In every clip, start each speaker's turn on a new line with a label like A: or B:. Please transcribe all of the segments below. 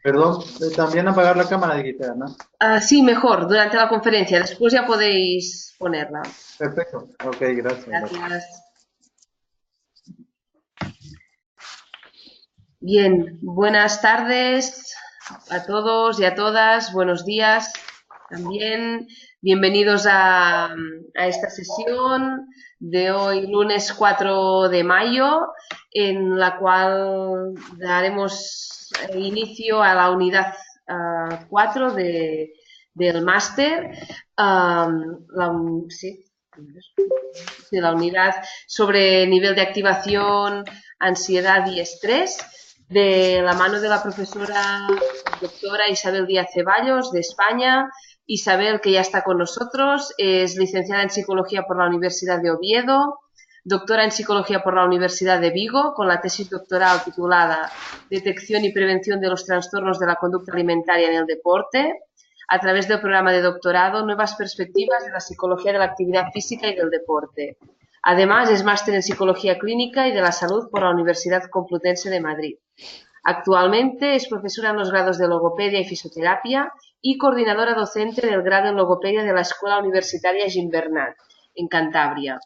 A: Perdón, también apagar la cámara digital, ¿no?
B: Sí, mejor, durante la conferencia. Después ya podéis ponerla.
A: Perfecto. Ok, gracias.
B: Gracias. Bien, buenas tardes a todos y a todas. Buenos días también. Bienvenidos a esta sesión de hoy, lunes 4 de mayo, en la cual daremos inicio a la unidad 4 del máster. Sí, de la unidad sobre nivel de activación, ansiedad y estrés, de la mano de la profesora doctora Isabel Díaz Ceballos, de España. Isabel, que ya está con nosotros, es licenciada en Psicología por la Universidad de Oviedo, doctora en Psicología por la Universidad de Vigo, con la tesis doctoral titulada Detección y prevención de los trastornos de la conducta alimentaria en el deporte, a través del programa de doctorado Nuevas perspectivas de la psicología de la actividad física y del deporte. Además, es máster en Psicología Clínica y de la Salud por la Universidad Complutense de Madrid. Actualmente es profesora en los grados de Logopedia y Fisioterapia y coordinadora docente del grado en Logopedia de la Escuela Universitaria Gimbernat, en Cantabria.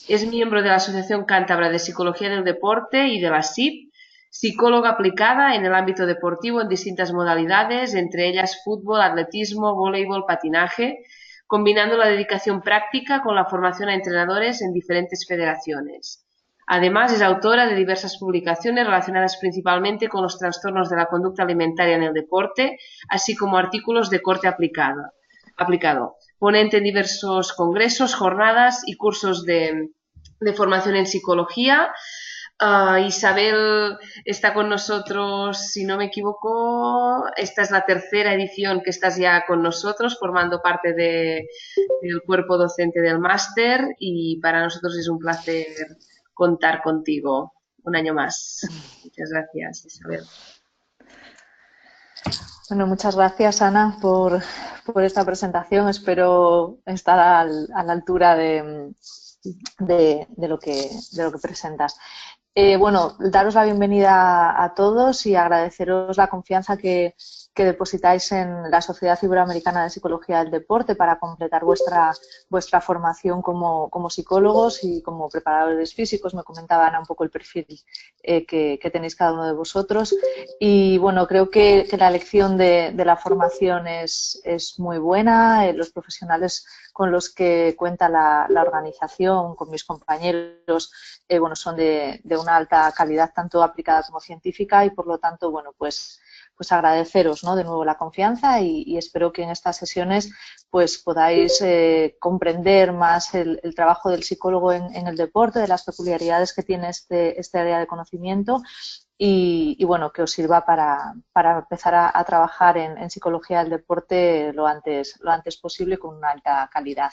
B: Es miembro de la Asociación Cántabra de Psicología del Deporte y de la SIP, psicóloga aplicada en el ámbito deportivo en distintas modalidades, entre ellas fútbol, atletismo, voleibol, patinaje, combinando la dedicación práctica con la formación a entrenadores en diferentes federaciones. Además, es autora de diversas publicaciones relacionadas principalmente con los trastornos de la conducta alimentaria en el deporte, así como artículos de corte aplicado. Ponente en diversos congresos, jornadas y cursos de formación en psicología. Isabel está con nosotros, si no me equivoco, esta es la tercera edición que estás ya con nosotros, formando parte del cuerpo docente del máster y para nosotros es un placer contar contigo un año más. Muchas gracias, Isabel.
C: Bueno, muchas gracias, Ana, por esta presentación. Espero estar a la altura de lo que presentas. Bueno, daros la bienvenida a todos y agradeceros la confianza que depositáis en la Sociedad Iberoamericana de Psicología del Deporte para completar vuestra formación como psicólogos y como preparadores físicos. Me comentaba Ana un poco el perfil que tenéis cada uno de vosotros. Y bueno, creo que la elección de la formación es muy buena. Los profesionales con los que cuenta la organización, con mis compañeros, bueno, son de una alta calidad, tanto aplicada como científica, y por lo tanto, bueno, pues agradeceros, ¿no?, de nuevo la confianza y espero que en estas sesiones pues podáis comprender más el trabajo del psicólogo en el deporte, de las peculiaridades que tiene este área de conocimiento y bueno, que os sirva para empezar a trabajar en psicología del deporte lo antes posible con una alta calidad.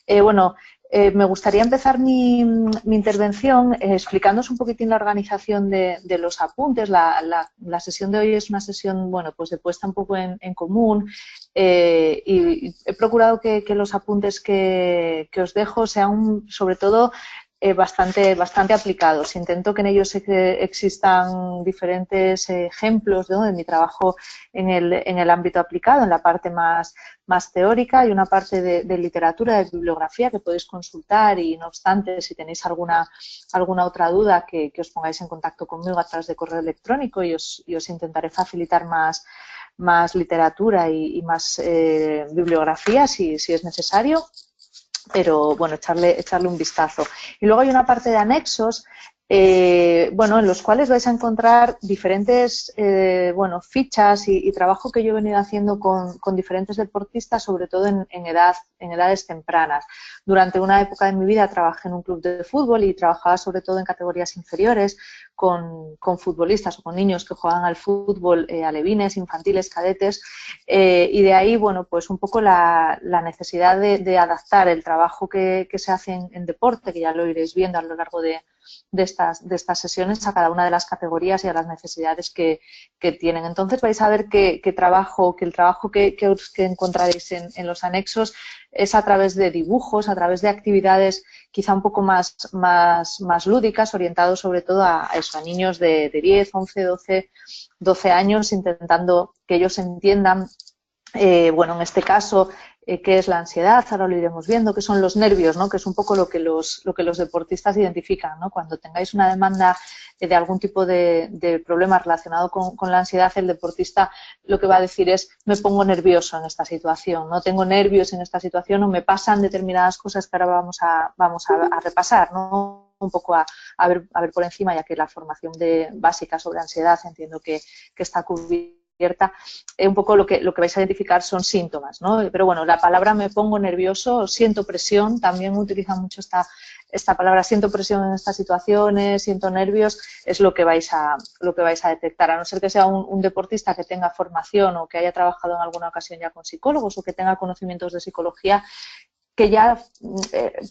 C: Bueno, me gustaría empezar mi intervención explicándoos un poquitín la organización de los apuntes. La sesión de hoy es una sesión, bueno, pues de puesta un poco en común y he procurado que los apuntes que os dejo sean sobre todo bastante aplicados. Intento que en ellos existan diferentes ejemplos, ¿no?, de mi trabajo en el ámbito aplicado, en la parte más teórica y una parte de literatura, de bibliografía que podéis consultar y no obstante, si tenéis alguna otra duda que os pongáis en contacto conmigo a través de correo electrónico y os intentaré facilitar más literatura y más bibliografía si es necesario. Pero bueno, echarle un vistazo. Y luego hay una parte de anexos, bueno, en los cuales vais a encontrar diferentes bueno, fichas y trabajo que yo he venido haciendo con diferentes deportistas, sobre todo en edades tempranas. Durante una época de mi vida trabajé en un club de fútbol y trabajaba sobre todo en categorías inferiores con futbolistas o con niños que juegan al fútbol, alevines, infantiles, cadetes, y de ahí, bueno, pues un poco la necesidad de adaptar el trabajo que se hace en deporte, que ya lo iréis viendo a lo largo de estas sesiones a cada una de las categorías y a las necesidades que tienen. Entonces vais a ver que el trabajo que encontraréis en los anexos es a través de dibujos, a través de actividades quizá un poco más lúdicas, orientados sobre todo a niños de 10, 11, 12 años, intentando que ellos entiendan, bueno, en este caso, qué es la ansiedad, ahora lo iremos viendo, qué son los nervios, ¿no? Que es un poco lo que los deportistas identifican, ¿no? Cuando tengáis una demanda de algún tipo de problema relacionado con la ansiedad, el deportista lo que va a decir es: me pongo nervioso en esta situación, no tengo nervios en esta situación, o me pasan determinadas cosas que ahora vamos a repasar, ¿no? Un poco a ver por encima, ya que la formación básica sobre ansiedad entiendo que está cubierta. Un poco lo que vais a identificar son síntomas, ¿no? Pero bueno, la palabra me pongo nervioso, siento presión, también utilizan mucho esta palabra, siento presión en estas situaciones, siento nervios, es lo que vais a detectar, a no ser que sea un deportista que tenga formación o que haya trabajado en alguna ocasión ya con psicólogos o que tenga conocimientos de psicología, que ya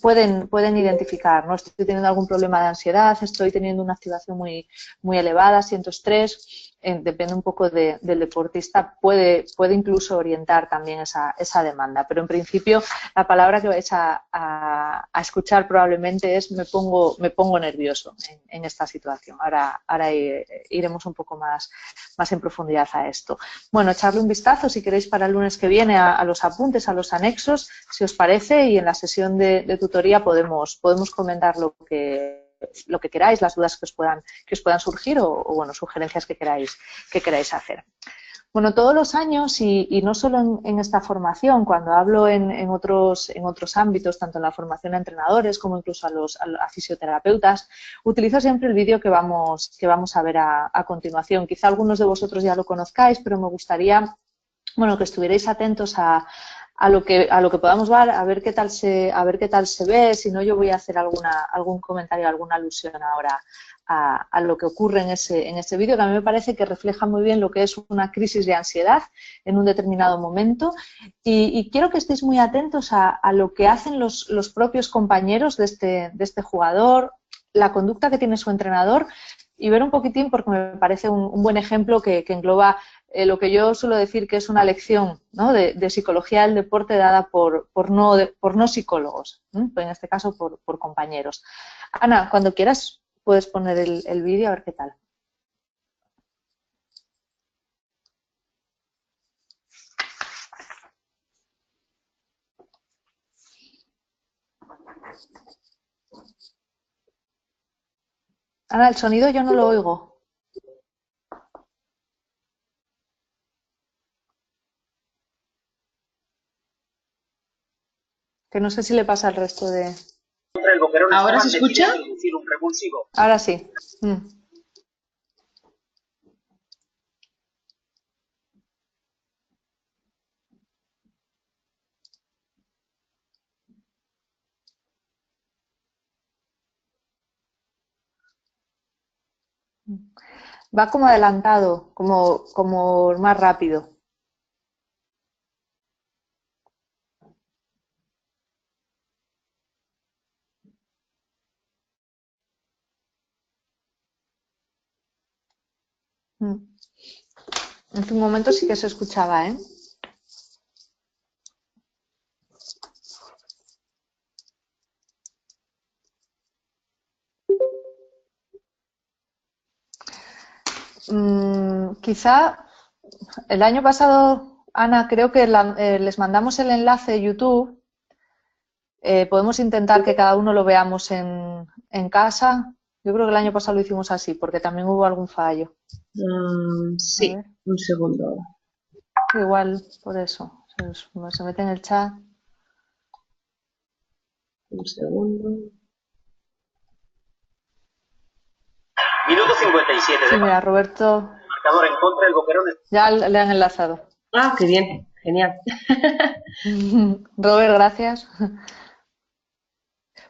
C: pueden identificar, ¿no? Estoy teniendo algún problema de ansiedad, estoy teniendo una activación muy elevada, siento estrés. Depende un poco del deportista, puede incluso orientar también esa demanda, pero en principio la palabra que vais a escuchar probablemente es me pongo nervioso en esta situación. Ahora iremos un poco más en profundidad a esto. Bueno, echarle un vistazo si queréis para el lunes que viene a los apuntes, a los anexos, si os parece, y en la sesión de tutoría podemos comentar lo que queráis, las dudas que os puedan surgir o bueno, sugerencias que queráis hacer. Bueno, todos los años, y no solo en esta formación, cuando hablo en otros ámbitos, tanto en la formación a entrenadores como incluso a fisioterapeutas, utilizo siempre el vídeo que vamos a ver a continuación. Quizá algunos de vosotros ya lo conozcáis, pero me gustaría, bueno, que estuvierais atentos a lo que podamos ver, a ver qué tal se ve. Si no, yo voy a hacer algún comentario, alguna alusión ahora a lo que ocurre en ese vídeo, que a mí me parece que refleja muy bien lo que es una crisis de ansiedad en un determinado momento, y quiero que estéis muy atentos a lo que hacen los propios compañeros de este jugador, la conducta que tiene su entrenador, y ver un poquitín, porque me parece un buen ejemplo que engloba lo que yo suelo decir que es una lección, ¿no? de psicología del deporte dada por no psicólogos, ¿no? En este caso por compañeros. Ana, cuando quieras puedes poner el vídeo a ver qué tal. Ana, el sonido yo no lo oigo. Que no sé si le pasa al resto de...
B: ¿Ahora se escucha?
C: Ahora sí. Va como adelantado, como más rápido. En un momento sí que se escuchaba, ¿eh? Quizá el año pasado, Ana, creo que les mandamos el enlace de YouTube. Podemos intentar que cada uno lo veamos en casa. Yo creo que el año pasado lo hicimos así, porque también hubo algún fallo.
B: Sí, un segundo.
C: Igual, por eso. Se mete en el chat.
B: Un segundo.
D: Minuto 57
C: Sí, mira, Roberto.
D: marcador en contra del Boquerón.
C: Ya le han enlazado.
B: Ah, qué bien, genial.
C: Robert, gracias.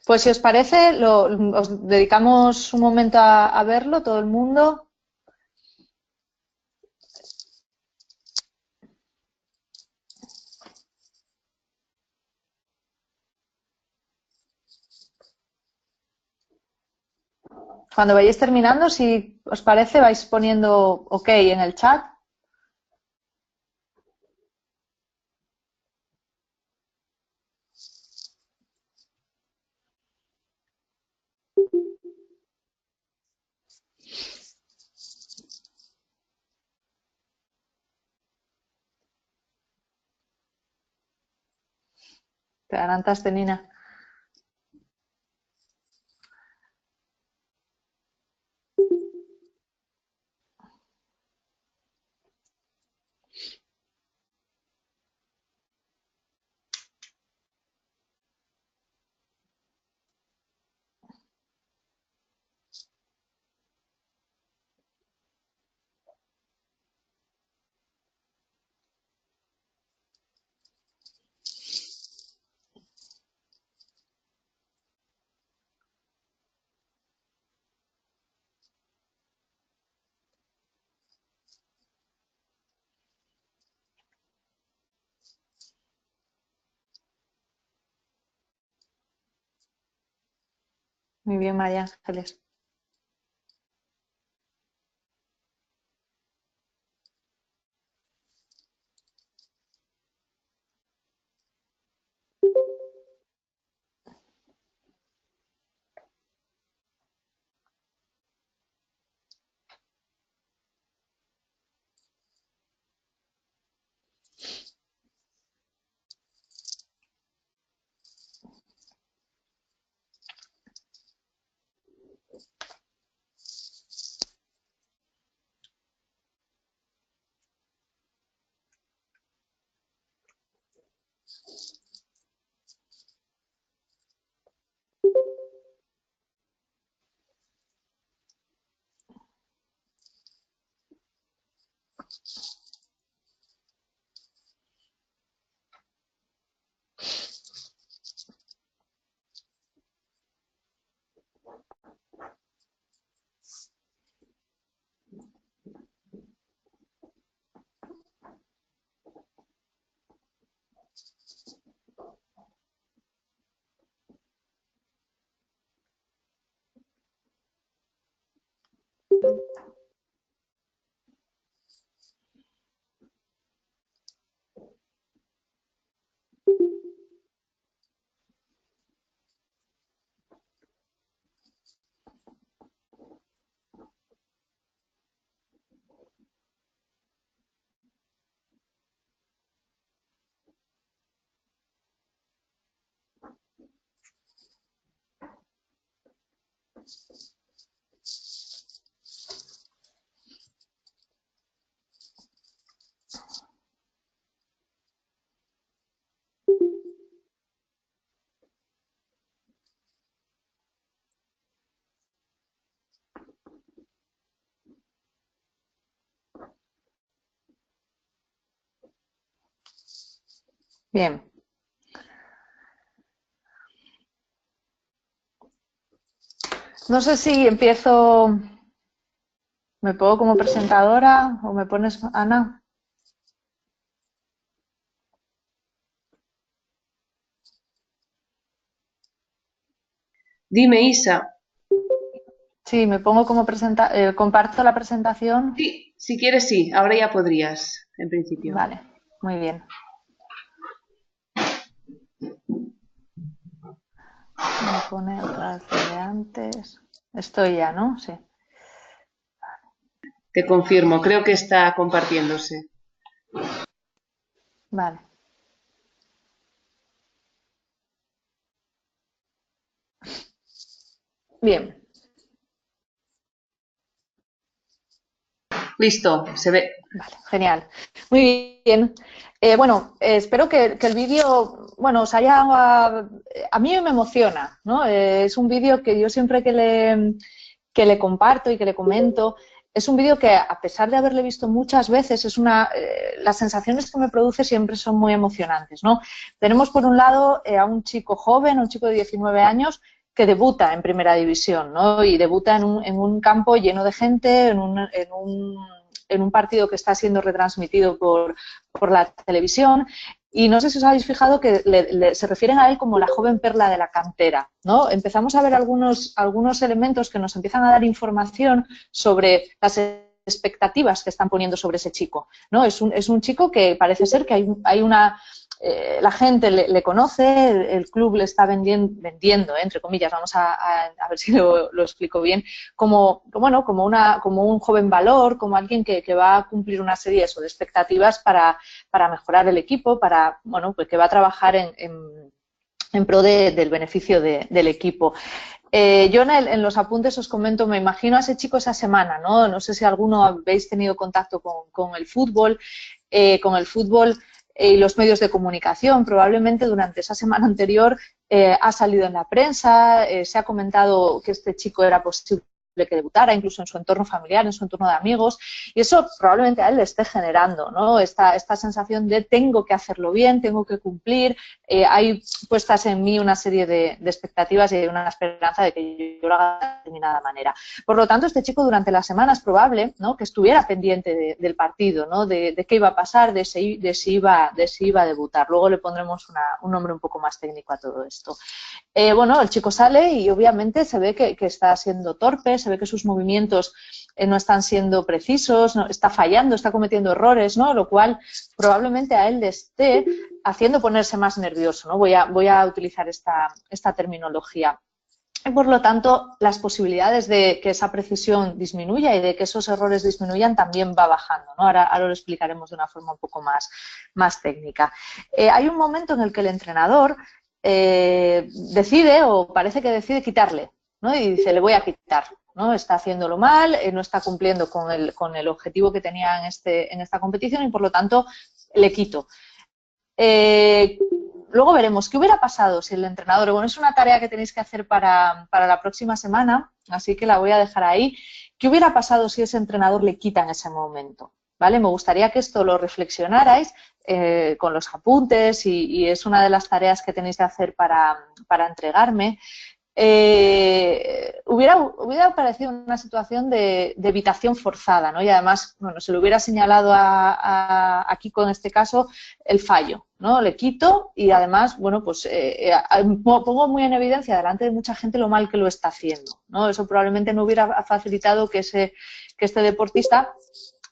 C: Pues si os parece, os dedicamos un momento a verlo, todo el mundo. Cuando vayáis terminando, si os parece, vais poniendo OK en el chat. Te adelantaste, Nina. Muy bien, María Ángeles. Bien. No sé si empiezo, me pongo como presentadora o me pones, Ana.
B: Dime, Isa.
C: Sí, me pongo como comparto la presentación.
B: Sí, si quieres sí, ahora ya podrías, en principio.
C: Vale, muy bien. Me pone otra vez de antes. Estoy ya, ¿no? Sí.
B: Te confirmo, creo que está compartiéndose.
C: Vale. Bien.
B: Listo, se ve.
C: Vale, genial. Muy bien. Bueno, espero que el vídeo, bueno, os haya... A mí me emociona, ¿no? Es un vídeo que yo siempre que le comparto y que le comento, es un vídeo que, a pesar de haberle visto muchas veces, las sensaciones que me produce siempre son muy emocionantes, ¿no? Tenemos, por un lado, a un chico joven, un chico de 19 años, que debuta en Primera División, ¿no? Y debuta en un campo lleno de gente, en un partido que está siendo retransmitido por la televisión, y no sé si os habéis fijado que se refieren a él como la joven perla de la cantera, ¿no? Empezamos a ver algunos elementos que nos empiezan a dar información sobre las expectativas que están poniendo sobre ese chico, ¿no? Es un chico que parece ser que hay una... la gente le conoce, el club le está vendiendo, entre comillas, vamos a ver si lo explico bien, como un joven valor, como alguien que va a cumplir una serie de expectativas para mejorar el equipo, pues que va a trabajar en pro del beneficio del equipo. Yo en los apuntes os comento, me imagino a ese chico esa semana, ¿no? No sé si alguno habéis tenido contacto con el fútbol, y los medios de comunicación. Probablemente durante esa semana anterior ha salido en la prensa, se ha comentado que este chico era posible que debutara, incluso en su entorno familiar, en su entorno de amigos, y eso probablemente a él le esté generando, ¿no? Esta sensación de tengo que hacerlo bien, tengo que cumplir, hay puestas en mí una serie de expectativas y hay una esperanza de que yo lo haga de determinada manera. Por lo tanto, este chico durante la semana es probable, ¿no?, que estuviera pendiente del partido, ¿no?, de qué iba a pasar, de si iba a debutar. Luego le pondremos un nombre un poco más técnico a todo esto. Bueno, el chico sale y obviamente se ve que está siendo torpe, se ve que sus movimientos no están siendo precisos, ¿no?, está fallando, está cometiendo errores, ¿no?, lo cual probablemente a él le esté haciendo ponerse más nervioso, ¿no? Voy a utilizar esta terminología. Y por lo tanto, las posibilidades de que esa precisión disminuya y de que esos errores disminuyan también va bajando, ¿no? Ahora lo explicaremos de una forma un poco más técnica. Hay un momento en el que el entrenador decide, o parece que decide quitarle, ¿no? Y dice, le voy a quitar, ¿no? Está haciéndolo mal, no está cumpliendo con el objetivo que tenía en esta competición y por lo tanto le quito. Luego veremos qué hubiera pasado si el entrenador, bueno, es una tarea que tenéis que hacer para la próxima semana, así que la voy a dejar ahí. ¿Qué hubiera pasado si ese entrenador le quita en ese momento? ¿Vale? Me gustaría que esto lo reflexionarais con los apuntes y es una de las tareas que tenéis que hacer para entregarme. Hubiera parecido una situación de evitación forzada, ¿no? Y además, bueno, se le hubiera señalado aquí con este caso el fallo, ¿no? Le quito y además, bueno, pues pongo muy en evidencia delante de mucha gente lo mal que lo está haciendo, ¿no? Eso probablemente no hubiera facilitado que este deportista,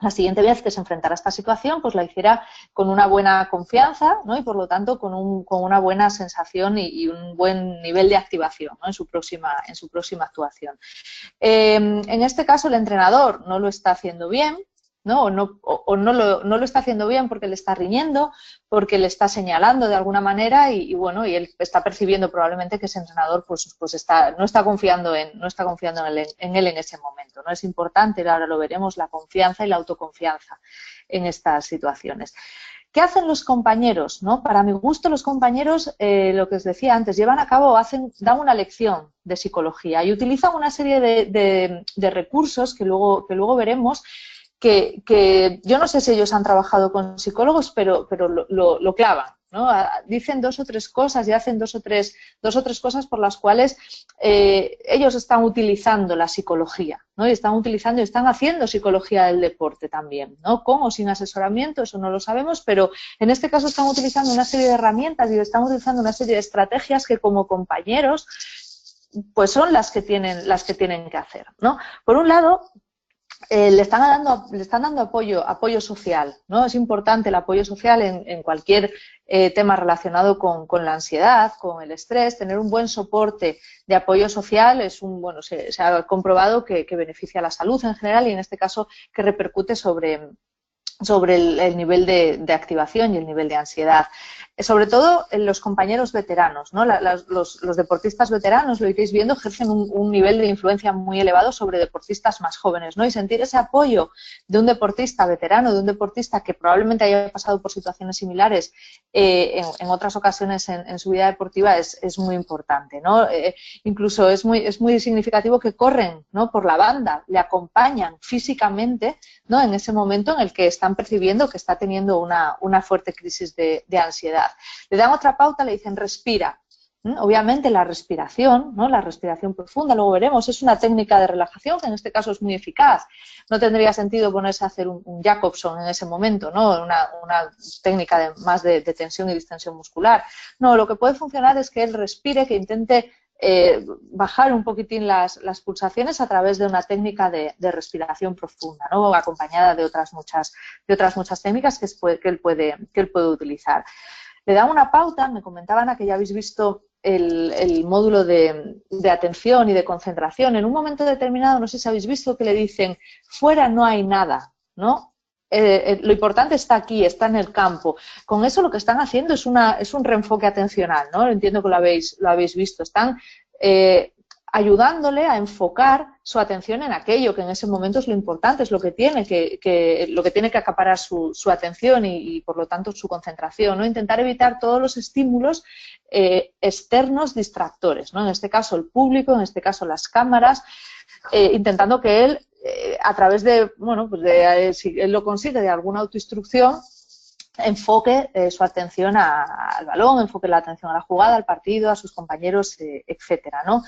C: la siguiente vez que se enfrentara a esta situación, pues la hiciera con una buena confianza, ¿no? Y por lo tanto con una buena sensación y un buen nivel de activación, ¿no?, en su próxima actuación. En este caso el entrenador no lo está haciendo bien, ¿no? O no lo está haciendo bien porque le está riñendo, porque le está señalando de alguna manera y él está percibiendo probablemente que ese entrenador pues no está confiando en él en ese momento, ¿no? Es importante, ahora lo veremos, la confianza y la autoconfianza en estas situaciones. ¿Qué hacen los compañeros, ¿no? Para mi gusto, los compañeros, lo que os decía antes, llevan a cabo, dan una lección de psicología y utilizan una serie de recursos que luego veremos, que yo no sé si ellos han trabajado con psicólogos, pero lo clavan, ¿no? Dicen dos o tres cosas y hacen dos o tres cosas por las cuales ellos están utilizando la psicología, ¿no? Y están haciendo psicología del deporte también, ¿no? Con o sin asesoramiento, eso no lo sabemos, pero en este caso están utilizando una serie de herramientas y están utilizando una serie de estrategias que como compañeros pues son las que tienen que hacer, ¿no? Por un lado, le están dando apoyo social, ¿no? Es importante el apoyo social en cualquier tema relacionado con la ansiedad, con el estrés. Tener un buen soporte de apoyo social se ha comprobado que beneficia a la salud en general y en este caso que repercute sobre el nivel de activación y el nivel de ansiedad. Sobre todo en los compañeros veteranos, ¿no? Los deportistas veteranos, lo iréis viendo, ejercen un nivel de influencia muy elevado sobre deportistas más jóvenes, ¿no? Y sentir ese apoyo de un deportista veterano, de un deportista que probablemente haya pasado por situaciones similares en otras ocasiones en su vida deportiva es muy importante, ¿no? Incluso es muy significativo que corren, ¿no?, por la banda, le acompañan físicamente, ¿no?, en ese momento en el que están percibiendo que está teniendo una fuerte crisis de ansiedad. Le dan otra pauta, le dicen respira, Obviamente la respiración, ¿no? La respiración profunda, luego veremos, es una técnica de relajación que en este caso es muy eficaz. No tendría sentido ponerse a hacer un Jacobson en ese momento, ¿no? Una técnica más de tensión y distensión muscular. No, lo que puede funcionar es que él respire, que intente bajar un poquitín las pulsaciones a través de una técnica de respiración profunda, ¿no? Acompañada de otras muchas técnicas que él puede utilizar. Le da una pauta, me comentaban que ya habéis visto el módulo de atención y de concentración. En un momento determinado, no sé si habéis visto que le dicen, fuera no hay nada, ¿no? Lo importante está aquí, está en el campo. Con eso lo que están haciendo es un reenfoque atencional, ¿no? Entiendo que lo habéis visto. Están ayudándole a enfocar su atención en aquello que en ese momento es lo importante, es lo que tiene que acaparar su atención y por lo tanto su concentración, ¿no? Intentar evitar todos los estímulos externos distractores, ¿no? En este caso el público, en este caso las cámaras, intentando que él a través de, bueno, pues si él lo consigue, de alguna autoinstrucción, enfoque su atención al balón, enfoque la atención a la jugada, al partido, a sus compañeros, etcétera, ¿no?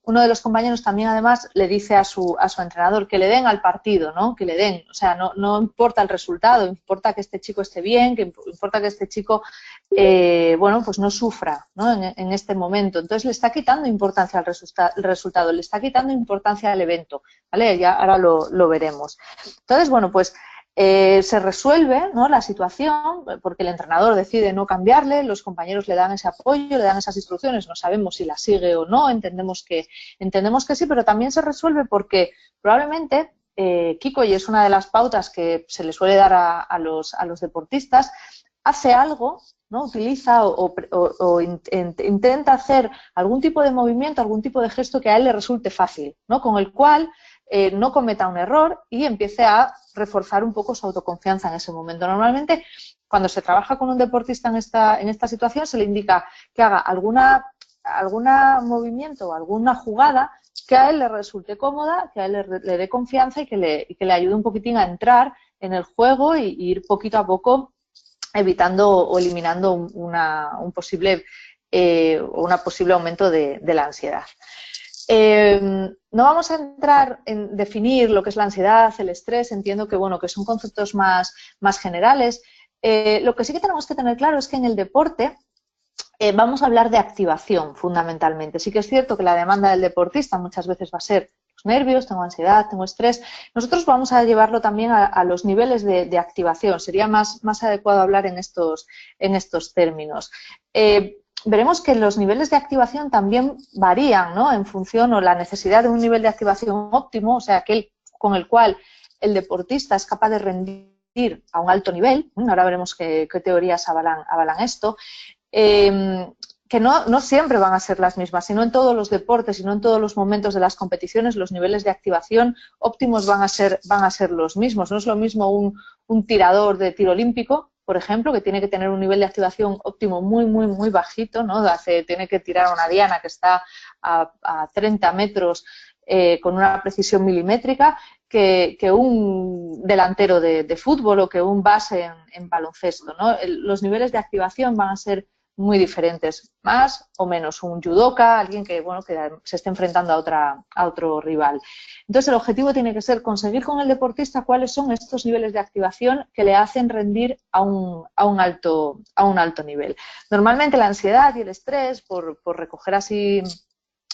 C: Uno de los compañeros también, además, le dice a su entrenador que le den al partido, ¿no? Que le den, o sea, no importa el resultado, importa que este chico esté bien, que importa que este chico, bueno, pues no sufra, ¿no? En este momento. Entonces, le está quitando importancia al resultado, le está quitando importancia al evento, ¿vale? Ya ahora lo veremos. Entonces, bueno, pues se resuelve, ¿no? La situación porque el entrenador decide no cambiarle, los compañeros le dan ese apoyo, le dan esas instrucciones, no sabemos si las sigue o no, entendemos que sí, pero también se resuelve porque probablemente Kiko, y es una de las pautas que se le suele dar a los deportistas, hace algo, ¿no? Utiliza o intenta hacer algún tipo de movimiento, algún tipo de gesto que a él le resulte fácil, ¿no? Con el cual no cometa un error y empiece a reforzar un poco su autoconfianza en ese momento. Normalmente, cuando se trabaja con un deportista en esta situación, se le indica que haga algún movimiento o alguna jugada que a él le resulte cómoda, que a él le dé confianza y que le ayude un poquitín a entrar en el juego y ir poquito a poco evitando o eliminando un posible aumento de la ansiedad. No vamos a entrar en definir lo que es la ansiedad, el estrés, entiendo que, bueno, que son conceptos más generales. Lo que sí que tenemos que tener claro es que en el deporte vamos a hablar de activación fundamentalmente. Sí que es cierto que la demanda del deportista muchas veces va a ser los nervios, tengo ansiedad, tengo estrés. Nosotros vamos a llevarlo también a los niveles de activación. Sería más adecuado hablar en estos términos. Veremos que los niveles de activación también varían, ¿no? En función o la necesidad de un nivel de activación óptimo, o sea, aquel con el cual el deportista es capaz de rendir a un alto nivel. Ahora veremos qué teorías avalan esto. Que no siempre van a ser las mismas, sino en todos los deportes, sino en todos los momentos de las competiciones, los niveles de activación óptimos van a ser los mismos. No es lo mismo un tirador de tiro olímpico, por ejemplo, que tiene que tener un nivel de activación óptimo muy bajito, ¿no? Tiene que tirar una diana que está a 30 metros con una precisión milimétrica, que un delantero de fútbol o que un base en baloncesto, ¿no? Los niveles de activación van a ser muy diferentes, más o menos un judoka, alguien que, bueno, que se esté enfrentando a otro rival. Entonces, el objetivo tiene que ser conseguir con el deportista cuáles son estos niveles de activación que le hacen rendir a un alto nivel. Normalmente la ansiedad y el estrés, por recoger así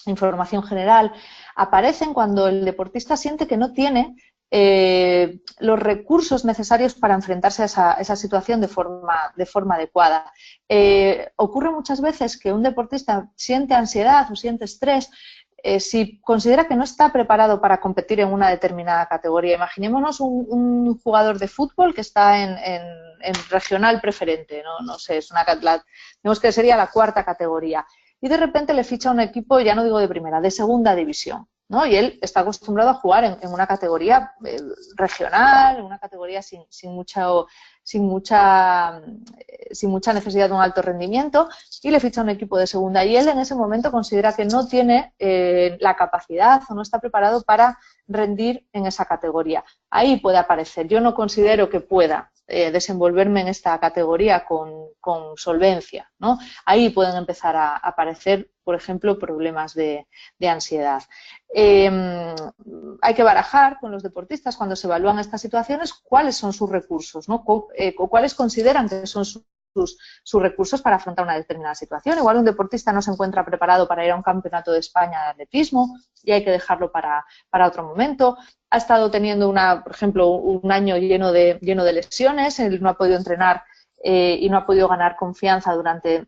C: información general, aparecen cuando el deportista siente que no tiene los recursos necesarios para enfrentarse a esa situación de forma adecuada. Ocurre muchas veces que un deportista siente ansiedad o siente estrés si considera que no está preparado para competir en una determinada categoría. Imaginémonos un jugador de fútbol que está en regional preferente, no sé, digamos que sería la cuarta categoría, y de repente le ficha un equipo, ya no digo de primera, de segunda división, ¿no? Y él está acostumbrado a jugar en una categoría regional, en una categoría sin mucha necesidad de un alto rendimiento, y le ficha un equipo de segunda. Y él en ese momento considera que no tiene la capacidad o no está preparado para rendir en esa categoría. Ahí puede aparecer. Yo no considero que pueda desenvolverme en esta categoría con solvencia, ¿no? Ahí pueden empezar a aparecer, por ejemplo, problemas de ansiedad. Hay que barajar con los deportistas cuando se evalúan estas situaciones cuáles son sus recursos, ¿no? Cuáles consideran que son sus recursos para afrontar una determinada situación. Igual un deportista no se encuentra preparado para ir a un campeonato de España de atletismo y hay que dejarlo para otro momento. Ha estado teniendo, por ejemplo, un año lleno de lesiones, él no ha podido entrenar y no ha podido ganar confianza durante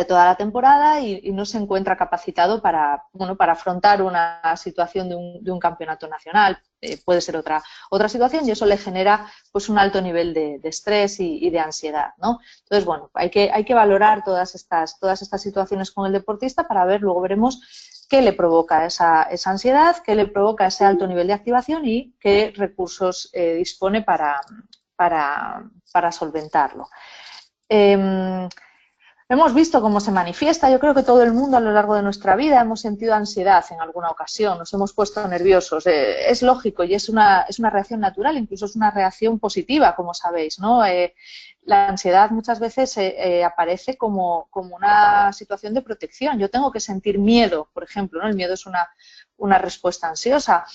C: toda la temporada y no se encuentra capacitado para afrontar una situación de un campeonato nacional. Puede ser otra situación y eso le genera pues un alto nivel de estrés y de ansiedad, ¿no? Entonces, bueno, hay que valorar todas estas situaciones con el deportista para ver, luego veremos qué le provoca esa ansiedad, qué le provoca ese alto nivel de activación y qué recursos dispone para solventarlo. Hemos visto cómo se manifiesta. Yo creo que todo el mundo a lo largo de nuestra vida hemos sentido ansiedad en alguna ocasión, nos hemos puesto nerviosos. Es lógico y es una reacción natural, incluso es una reacción positiva, como sabéis, ¿no? La ansiedad muchas veces aparece como una situación de protección. Yo tengo que sentir miedo, por ejemplo, ¿no? El miedo es una respuesta ansiosa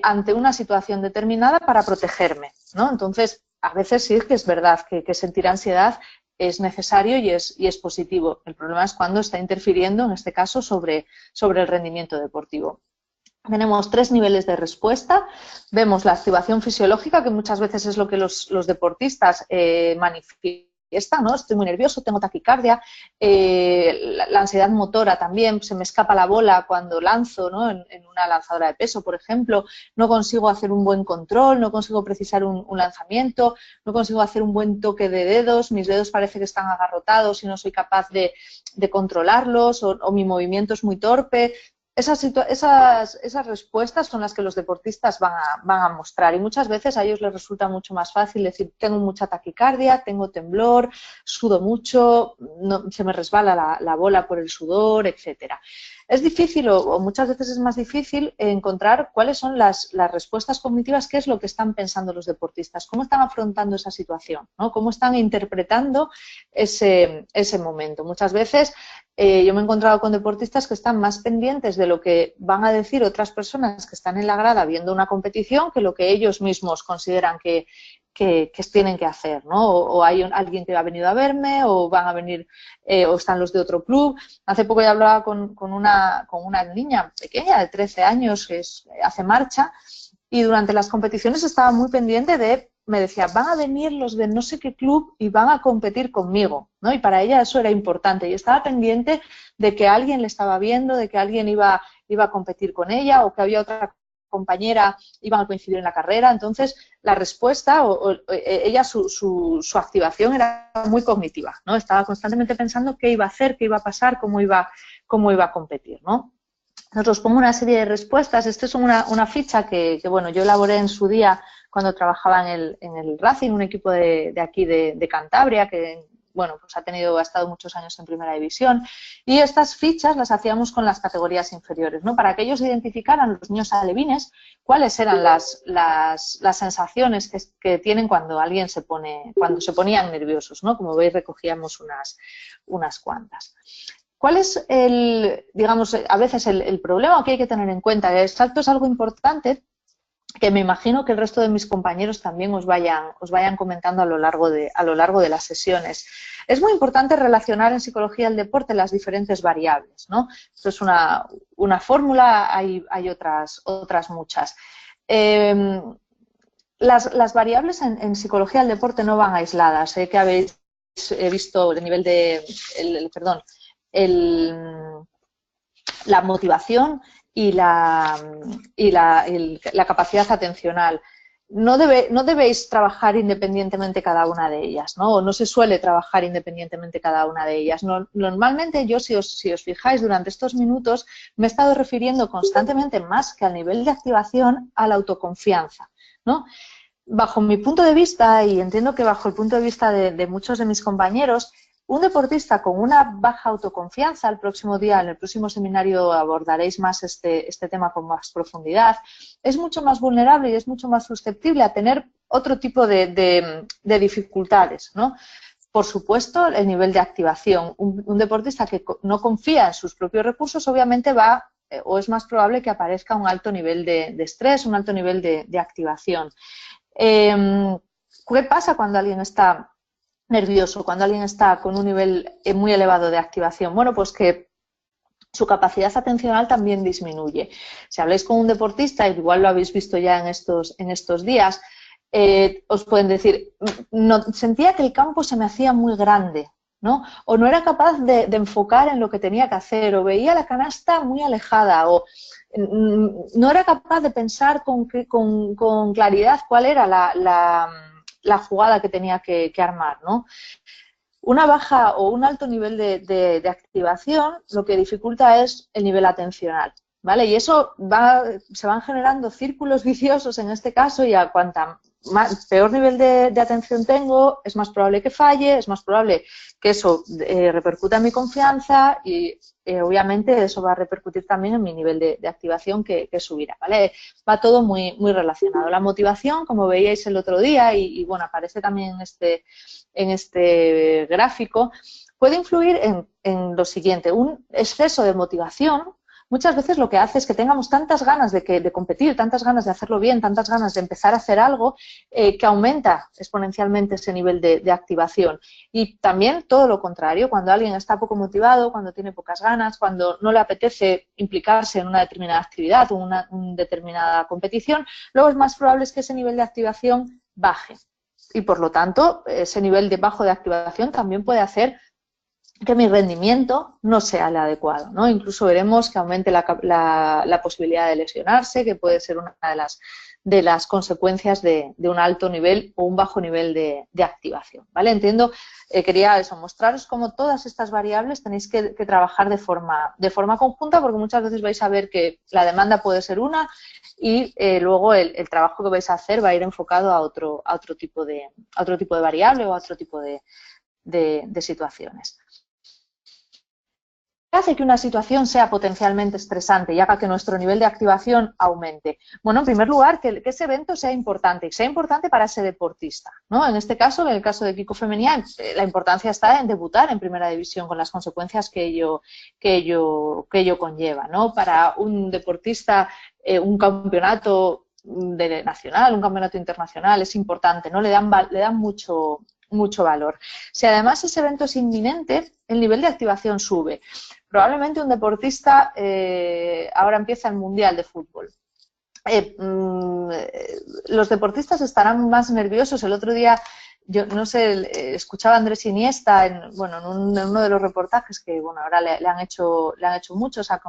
C: ante una situación determinada para protegerme, ¿no? Entonces, a veces sí que es verdad que sentir ansiedad es necesario y es positivo. El problema es cuando está interfiriendo, en este caso, sobre el rendimiento deportivo. Tenemos 3 niveles de respuesta. Vemos la activación fisiológica, que muchas veces es lo que los deportistas manifiestan, ¿no? Estoy muy nervioso, tengo taquicardia, la ansiedad motora también, se me escapa la bola cuando lanzo, ¿no? En una lanzadora de peso, por ejemplo, no consigo hacer un buen control, no consigo precisar un lanzamiento, no consigo hacer un buen toque de dedos, mis dedos parece que están agarrotados y no soy capaz de controlarlos o mi movimiento es muy torpe. Esas respuestas son las que los deportistas van a mostrar y muchas veces a ellos les resulta mucho más fácil decir tengo mucha taquicardia, tengo temblor, sudo mucho, se me resbala la bola por el sudor, etcétera. Es difícil o muchas veces es más difícil encontrar cuáles son las respuestas cognitivas, qué es lo que están pensando los deportistas, cómo están afrontando esa situación, ¿no? Cómo están interpretando ese momento. Muchas veces yo me he encontrado con deportistas que están más pendientes de lo que van a decir otras personas que están en la grada viendo una competición que lo que ellos mismos consideran que tienen que hacer, ¿no? O hay alguien que ha venido a verme, o van a venir, o están los de otro club. Hace poco ya hablaba con una niña pequeña de 13 años que hace marcha y durante las competiciones estaba muy pendiente me decía, van a venir los de no sé qué club y van a competir conmigo, ¿no? Y para ella eso era importante y estaba pendiente de que alguien le estaba viendo, de que alguien iba a competir con ella o que había otra compañera, iban a coincidir en la carrera. Entonces la respuesta, ella su activación era muy cognitiva, ¿no? Estaba constantemente pensando qué iba a hacer, qué iba a pasar, cómo iba a competir, ¿no? Os pongo una serie de respuestas. Esta es una ficha que bueno, yo elaboré en su día cuando trabajaba en el Racing, un equipo de aquí de Cantabria, que bueno, pues ha estado muchos años en primera división, y estas fichas las hacíamos con las categorías inferiores, ¿no? Para que ellos identificaran, los niños alevines, cuáles eran las sensaciones que tienen cuando se ponían nerviosos, ¿no? Como veis, recogíamos unas cuantas. ¿Cuál es digamos, a veces el problema que hay que tener en cuenta? El salto es algo importante que me imagino que el resto de mis compañeros también os vayan comentando a lo largo de las sesiones. Es muy importante relacionar en psicología del deporte las diferentes variables, ¿no? Esto es una fórmula, hay otras muchas. Las variables en psicología del deporte no van aisladas. Sé que habéis visto el nivel la motivación y la capacidad atencional. No debéis trabajar independientemente cada una de ellas, ¿no? No se suele trabajar independientemente cada una de ellas. Normalmente yo, si os fijáis, durante estos minutos me he estado refiriendo constantemente más que al nivel de activación a la autoconfianza, ¿no? Bajo mi punto de vista, y entiendo que bajo el punto de vista de muchos de mis compañeros, un deportista con una baja autoconfianza, el próximo día, en el próximo seminario abordaréis más este tema con más profundidad, es mucho más vulnerable y es mucho más susceptible a tener otro tipo de dificultades, ¿no? Por supuesto, el nivel de activación. Un deportista que no confía en sus propios recursos, obviamente va, o es más probable que aparezca un alto nivel de estrés, un alto nivel de activación. ¿Qué pasa cuando alguien está nervioso, cuando alguien está con un nivel muy elevado de activación? Bueno, pues que su capacidad atencional también disminuye. Si habláis con un deportista, igual lo habéis visto ya en estos días, os pueden decir, no, sentía que el campo se me hacía muy grande, ¿no? O no era capaz de enfocar en lo que tenía que hacer, o veía la canasta muy alejada, o no era capaz de pensar con claridad cuál era la jugada que tenía que armar, ¿no? Una baja o un alto nivel de activación lo que dificulta es el nivel atencional, ¿vale? Y eso se van generando círculos viciosos en este caso, y a cuanta peor nivel de atención tengo, es más probable que falle, es más probable que eso repercuta en mi confianza y obviamente eso va a repercutir también en mi nivel de activación que subirá, ¿vale? Va todo muy, muy relacionado. La motivación, como veíais el otro día y bueno, aparece también en este gráfico, puede influir en lo siguiente. Un exceso de motivación muchas veces lo que hace es que tengamos tantas ganas de competir, tantas ganas de hacerlo bien, tantas ganas de empezar a hacer algo, que aumenta exponencialmente ese nivel de activación. Y también todo lo contrario, cuando alguien está poco motivado, cuando tiene pocas ganas, cuando no le apetece implicarse en una determinada actividad o una determinada competición, luego es más probable que ese nivel de activación baje. Y por lo tanto, ese nivel de bajo de activación también puede hacer que mi rendimiento no sea el adecuado, ¿no? Incluso veremos que aumente la posibilidad de lesionarse, que puede ser una de las consecuencias de un alto nivel o un bajo nivel de activación, ¿vale? Entiendo, quería eso, mostraros cómo todas estas variables tenéis que trabajar de forma conjunta, porque muchas veces vais a ver que la demanda puede ser una y luego el trabajo que vais a hacer va a ir enfocado a otro tipo de variable o a otro tipo de situaciones. ¿Qué hace que una situación sea potencialmente estresante y haga que nuestro nivel de activación aumente? Bueno, en primer lugar, que ese evento sea importante y sea importante para ese deportista, ¿no? En este caso, en el caso de Kiko Femenia, la importancia está en debutar en primera división con las consecuencias que ello conlleva, ¿no? Para un deportista, un campeonato nacional, un campeonato internacional es importante, ¿no? Le dan mucho valor. Si además ese evento es inminente, el nivel de activación sube. Probablemente un deportista, ahora empieza el Mundial de Fútbol. Los deportistas estarán más nerviosos. El otro día, yo no sé, escuchaba a Andrés Iniesta en uno de los reportajes que bueno, ahora le han hecho muchos a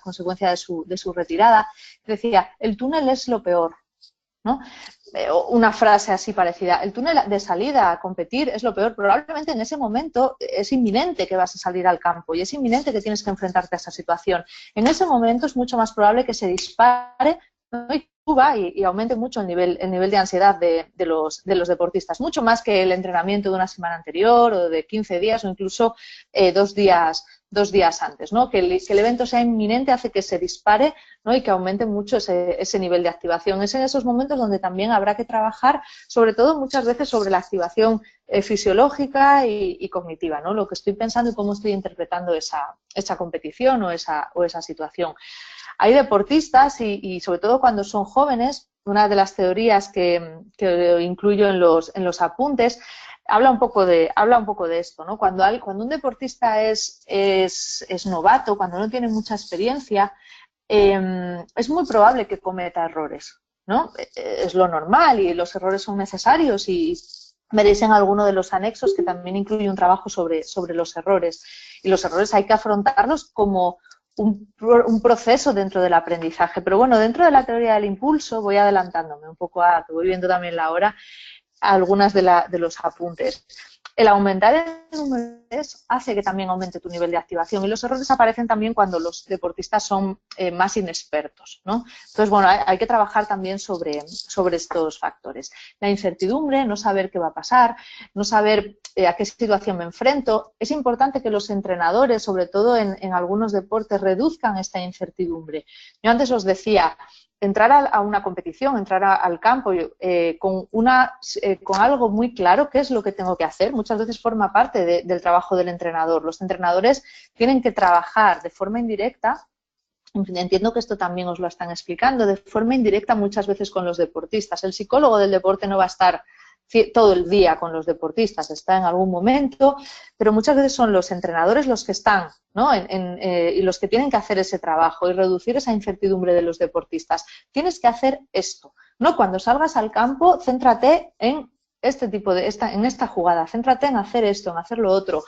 C: consecuencia de su retirada. Decía, el túnel es lo peor, ¿no? Una frase así parecida. El túnel de salida a competir es lo peor. Probablemente en ese momento es inminente que vas a salir al campo y es inminente que tienes que enfrentarte a esa situación. En ese momento es mucho más probable que se dispare, ¿no? Y suba y aumente mucho el nivel de ansiedad de los deportistas. Mucho más que el entrenamiento de una semana anterior o de 15 días o incluso 2 días antes, ¿no? Que el evento sea inminente hace que se dispare, ¿no? Y que aumente mucho ese nivel de activación. Es en esos momentos donde también habrá que trabajar, sobre todo muchas veces sobre la activación fisiológica y cognitiva, ¿no? Lo que estoy pensando y cómo estoy interpretando esa competición o esa situación. Hay deportistas y sobre todo cuando son jóvenes, una de las teorías que incluyo en los apuntes habla un poco de esto, ¿no? Cuando un deportista es novato, cuando no tiene mucha experiencia, es muy probable que cometa errores, ¿no? Es lo normal y los errores son necesarios y veréis en alguno de los anexos que también incluye un trabajo sobre los errores. Y los errores hay que afrontarlos como un proceso dentro del aprendizaje. Pero bueno, dentro de la teoría del impulso, voy adelantándome un poco que voy viendo también la hora, algunas de los apuntes. El aumentar el número hace que también aumente tu nivel de activación, y los errores aparecen también cuando los deportistas son más inexpertos, ¿no? Entonces, bueno, hay que trabajar también sobre estos factores. La incertidumbre, no saber qué va a pasar, no saber a qué situación me enfrento. Es importante que los entrenadores, sobre todo en algunos deportes, reduzcan esta incertidumbre. Yo antes os decía, entrar a una competición, entrar al campo con algo muy claro, qué es lo que tengo que hacer, muchas veces forma parte del trabajo del entrenador. Los entrenadores tienen que trabajar de forma indirecta. Entiendo que esto también os lo están explicando, de forma indirecta muchas veces con los deportistas. El psicólogo del deporte no va a estar todo el día con los deportistas, está en algún momento, pero muchas veces son los entrenadores los que están, ¿no? Y los que tienen que hacer ese trabajo y reducir esa incertidumbre de los deportistas. Tienes que hacer esto, ¿no? Cuando salgas al campo, céntrate en en esta jugada, céntrate en hacer esto, en hacer lo otro.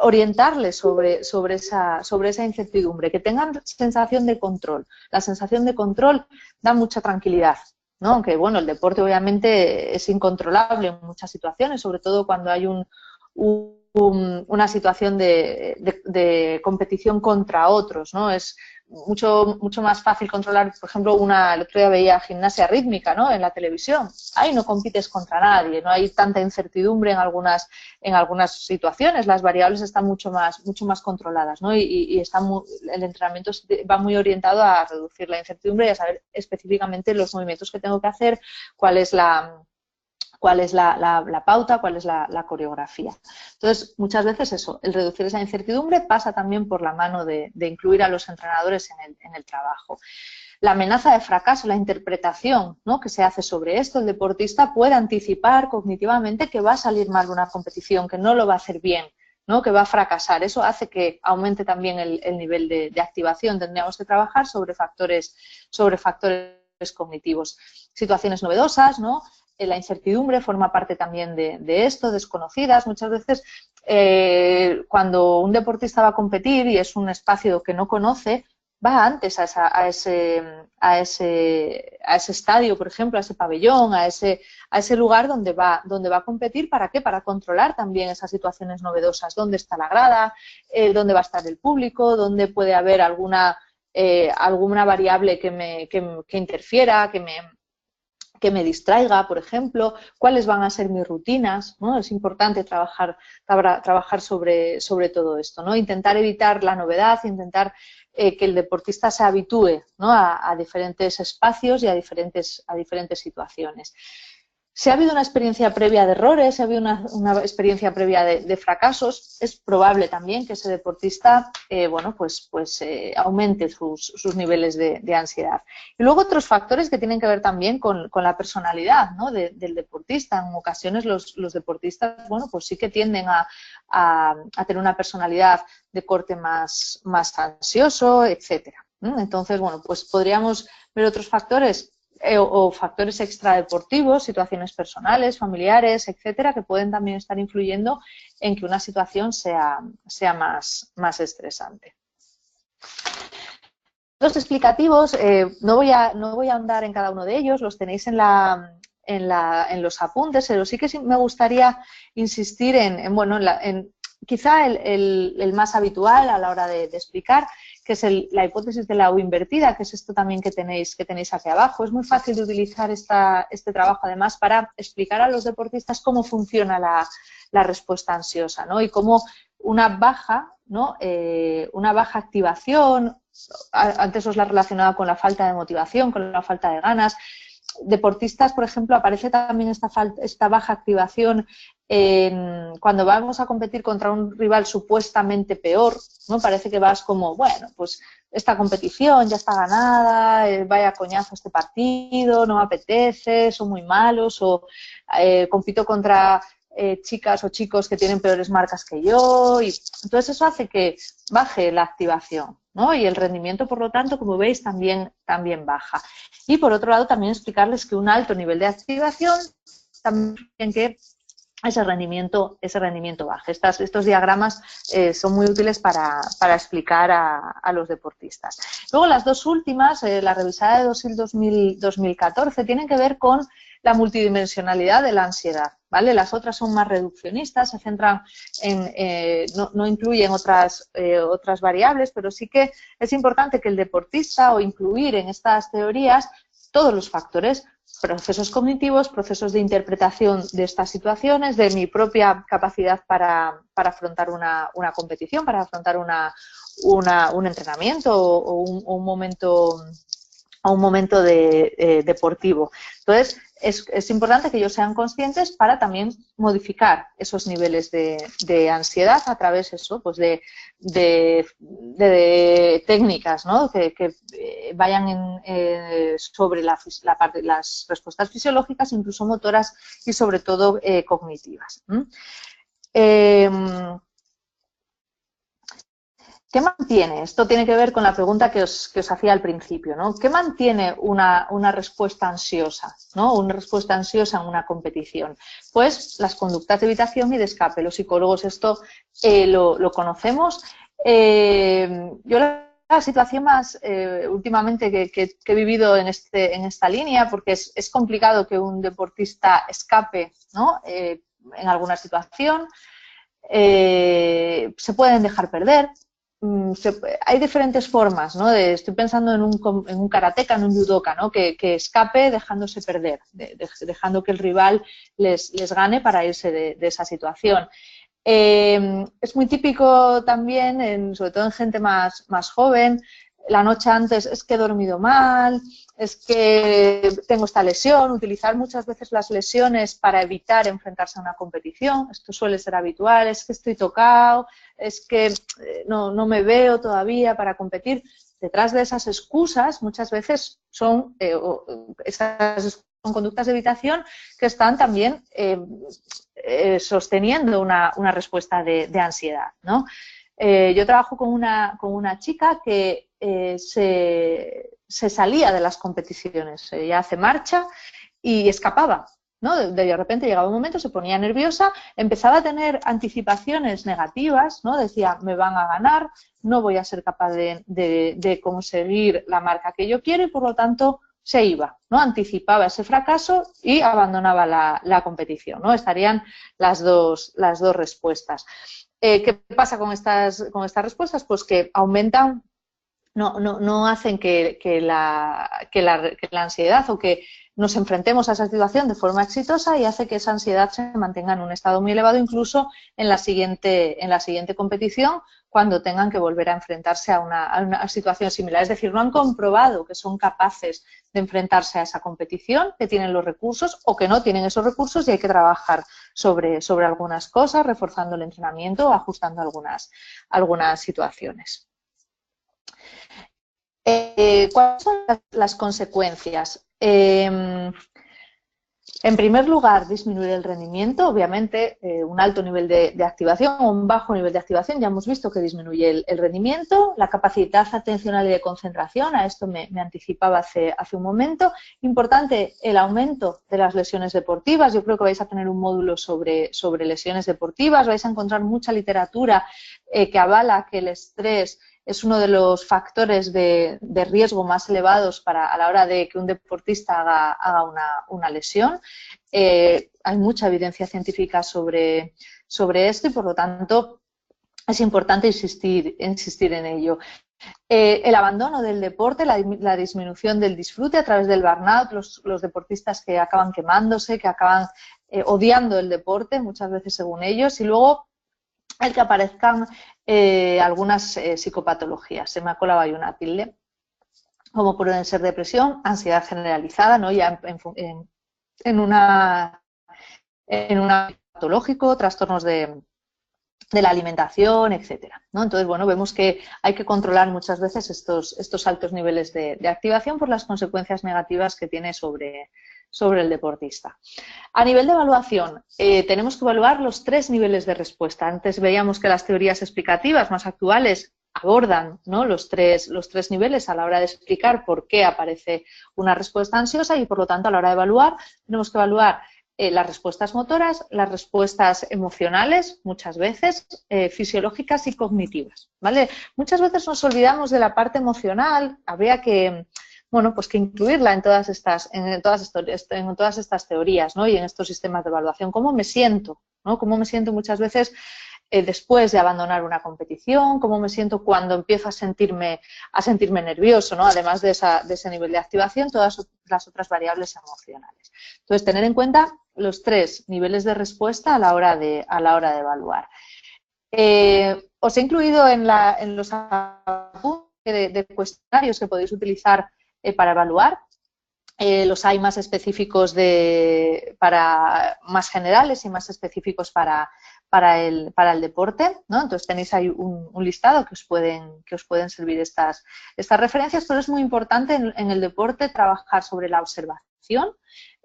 C: Orientarles sobre esa incertidumbre, que tengan sensación de control. La sensación de control da mucha tranquilidad, ¿no? Aunque, bueno, el deporte obviamente es incontrolable en muchas situaciones, sobre todo cuando hay una situación de competición contra otros, ¿no? Es mucho más fácil controlar, por ejemplo, el otro día veía gimnasia rítmica, ¿no? En la televisión. Ahí no compites contra nadie, no hay tanta incertidumbre en algunas situaciones, las variables están mucho más controladas, ¿no? Y el entrenamiento va muy orientado a reducir la incertidumbre y a saber específicamente los movimientos que tengo que hacer, cuál es la pauta, cuál es la coreografía. Entonces, muchas veces eso, el reducir esa incertidumbre pasa también por la mano de incluir a los entrenadores en el trabajo. La amenaza de fracaso, la interpretación, ¿no?, que se hace sobre esto, el deportista puede anticipar cognitivamente que va a salir mal una competición, que no lo va a hacer bien, ¿no?, que va a fracasar. Eso hace que aumente también el nivel de activación. Tendríamos que trabajar sobre factores cognitivos. Situaciones novedosas, ¿no? La incertidumbre forma parte también de esto, desconocidas. Muchas veces cuando un deportista va a competir y es un espacio que no conoce, va antes a ese estadio, por ejemplo, a ese pabellón, a ese lugar donde va a competir. ¿Para qué? Para controlar también esas situaciones novedosas. ¿Dónde está la grada? ¿Dónde va a estar el público? ¿Dónde puede haber alguna variable que interfiera, que me distraiga, por ejemplo? ¿Cuáles van a ser mis rutinas? ¿No? Es importante trabajar sobre todo esto, ¿no? Intentar evitar la novedad, intentar que el deportista se habitúe, ¿no?, a diferentes espacios y a diferentes situaciones. Si ha habido una experiencia previa de errores, si ha habido una experiencia previa de fracasos, es probable también que ese deportista aumente sus niveles de ansiedad. Y luego otros factores que tienen que ver también con la personalidad, ¿no?, del deportista. En ocasiones los deportistas, bueno, pues sí que tienden a tener una personalidad de corte más ansioso, etcétera. Entonces, bueno, pues podríamos ver otros factores o factores extradeportivos, situaciones personales, familiares, etcétera, que pueden también estar influyendo en que una situación sea más estresante. Los explicativos, no voy a ahondar en cada uno de ellos, los tenéis en los apuntes, pero sí que me gustaría insistir en quizá el más habitual a la hora de explicar, que es la hipótesis de la U invertida, que es esto también que tenéis aquí abajo. Es muy fácil de utilizar este trabajo, además, para explicar a los deportistas cómo funciona la respuesta ansiosa, ¿no? Y cómo una baja activación, antes os la relacionaba con la falta de motivación, con la falta de ganas. Deportistas, por ejemplo, aparece también esta baja activación cuando vamos a competir contra un rival supuestamente peor, ¿no? Parece que vas como, bueno, pues esta competición ya está ganada, vaya coñazo este partido, no me apetece, son muy malos, o compito contra chicas o chicos que tienen peores marcas que yo, y entonces eso hace que baje la activación, ¿no? Y el rendimiento, por lo tanto, como veis, también baja. Y por otro lado, también explicarles que un alto nivel de activación también que ese rendimiento baje. Estos diagramas son muy útiles para explicar a los deportistas. Luego las dos últimas, la revisada de 2014, tienen que ver con la multidimensionalidad de la ansiedad, ¿vale? Las otras son más reduccionistas, se centran en, no incluyen otras variables, pero sí que es importante que el deportista, o incluir en estas teorías todos los factores, procesos cognitivos, procesos de interpretación de estas situaciones, de mi propia capacidad para afrontar una competición, para afrontar un entrenamiento o un momento deportivo. Entonces, es importante que ellos sean conscientes para también modificar esos niveles de ansiedad a través pues de técnicas, ¿no? que vayan sobre la parte de las respuestas fisiológicas, incluso motoras y sobre todo cognitivas. ¿Qué mantiene? Esto tiene que ver con la pregunta que os hacía al principio, ¿no? ¿Qué mantiene una respuesta ansiosa, ¿no? Una respuesta ansiosa en una competición? Pues las conductas de evitación y de escape. Los psicólogos esto lo conocemos. Yo la situación más últimamente que he vivido en esta línea, porque es complicado que un deportista escape, ¿no? En alguna situación, se pueden dejar perder. Hay diferentes formas, ¿no? Estoy pensando en un karateka, en un judoka, ¿no? Que escape dejándose perder, dejando que el rival les gane para irse de esa situación. Es muy típico también, sobre todo en gente más joven, la noche antes es que he dormido mal, es que tengo esta lesión, utilizar muchas veces las lesiones para evitar enfrentarse a una competición, esto suele ser habitual, es que estoy tocado, es que no me veo todavía para competir. Detrás de esas excusas muchas veces son esas conductas de evitación que están también sosteniendo una respuesta de ansiedad, ¿no? Yo trabajo con una chica que se salía de las competiciones, ella hace marcha y escapaba, ¿no? De repente llegaba un momento, se ponía nerviosa, empezaba a tener anticipaciones negativas, ¿no? Decía, me van a ganar, no voy a ser capaz de conseguir la marca que yo quiero y por lo tanto se iba, ¿no? Anticipaba ese fracaso y abandonaba la competición, ¿no? Estarían las dos respuestas. ¿Qué pasa con estas respuestas? Pues que aumentan, no hacen que la ansiedad o que nos enfrentemos a esa situación de forma exitosa y hace que esa ansiedad se mantenga en un estado muy elevado incluso en la siguiente competición cuando tengan que volver a enfrentarse a una situación similar. Es decir, no han comprobado que son capaces de enfrentarse a esa competición, que tienen los recursos o que no tienen esos recursos y hay que trabajar sobre algunas cosas, reforzando el entrenamiento o ajustando algunas situaciones. ¿Cuáles son las consecuencias? En primer lugar, disminuir el rendimiento, obviamente un alto nivel de activación o un bajo nivel de activación, ya hemos visto que disminuye el rendimiento, la capacidad atencional y de concentración, a esto me anticipaba hace un momento. Importante el aumento de las lesiones deportivas, yo creo que vais a tener un módulo sobre lesiones deportivas, vais a encontrar mucha literatura que avala que el estrés es uno de los factores de riesgo más elevados a la hora de que un deportista haga una lesión. Hay mucha evidencia científica sobre esto y, por lo tanto, es importante insistir en ello. El abandono del deporte, la disminución del disfrute a través del burnout, los deportistas que acaban quemándose, que acaban odiando el deporte, muchas veces según ellos, y luego el que aparezcan algunas psicopatologías. Se me ha colado ahí una tilde, como pueden ser depresión, ansiedad generalizada, ¿no? Ya en una patológico, trastornos de la alimentación, etcétera, ¿no? Entonces, bueno, vemos que hay que controlar muchas veces estos altos niveles de activación por las consecuencias negativas que tiene sobre el deportista. A nivel de evaluación, tenemos que evaluar los 3 niveles de respuesta. Antes veíamos que las teorías explicativas más actuales abordan, ¿no? los tres niveles a la hora de explicar por qué aparece una respuesta ansiosa y, por lo tanto, a la hora de evaluar, tenemos que evaluar las respuestas motoras, las respuestas emocionales, muchas veces, fisiológicas y cognitivas, ¿vale? Muchas veces nos olvidamos de la parte emocional, habría que bueno, pues que incluirla en todas estas teorías, ¿no? Y en estos sistemas de evaluación. ¿Cómo me siento? ¿No? ¿Cómo me siento muchas veces después de abandonar una competición? ¿Cómo me siento cuando empiezo a sentirme nervioso, ¿no? Además de ese nivel de activación, todas las otras variables emocionales. Entonces, tener en cuenta los 3 niveles de respuesta a la hora de evaluar. Os he incluido en los apuntes de cuestionarios que podéis utilizar para evaluar. Los hay más específicos más generales y más específicos para el deporte, ¿no? Entonces tenéis ahí un listado que os pueden servir estas referencias, pero es muy importante en el deporte trabajar sobre la observación,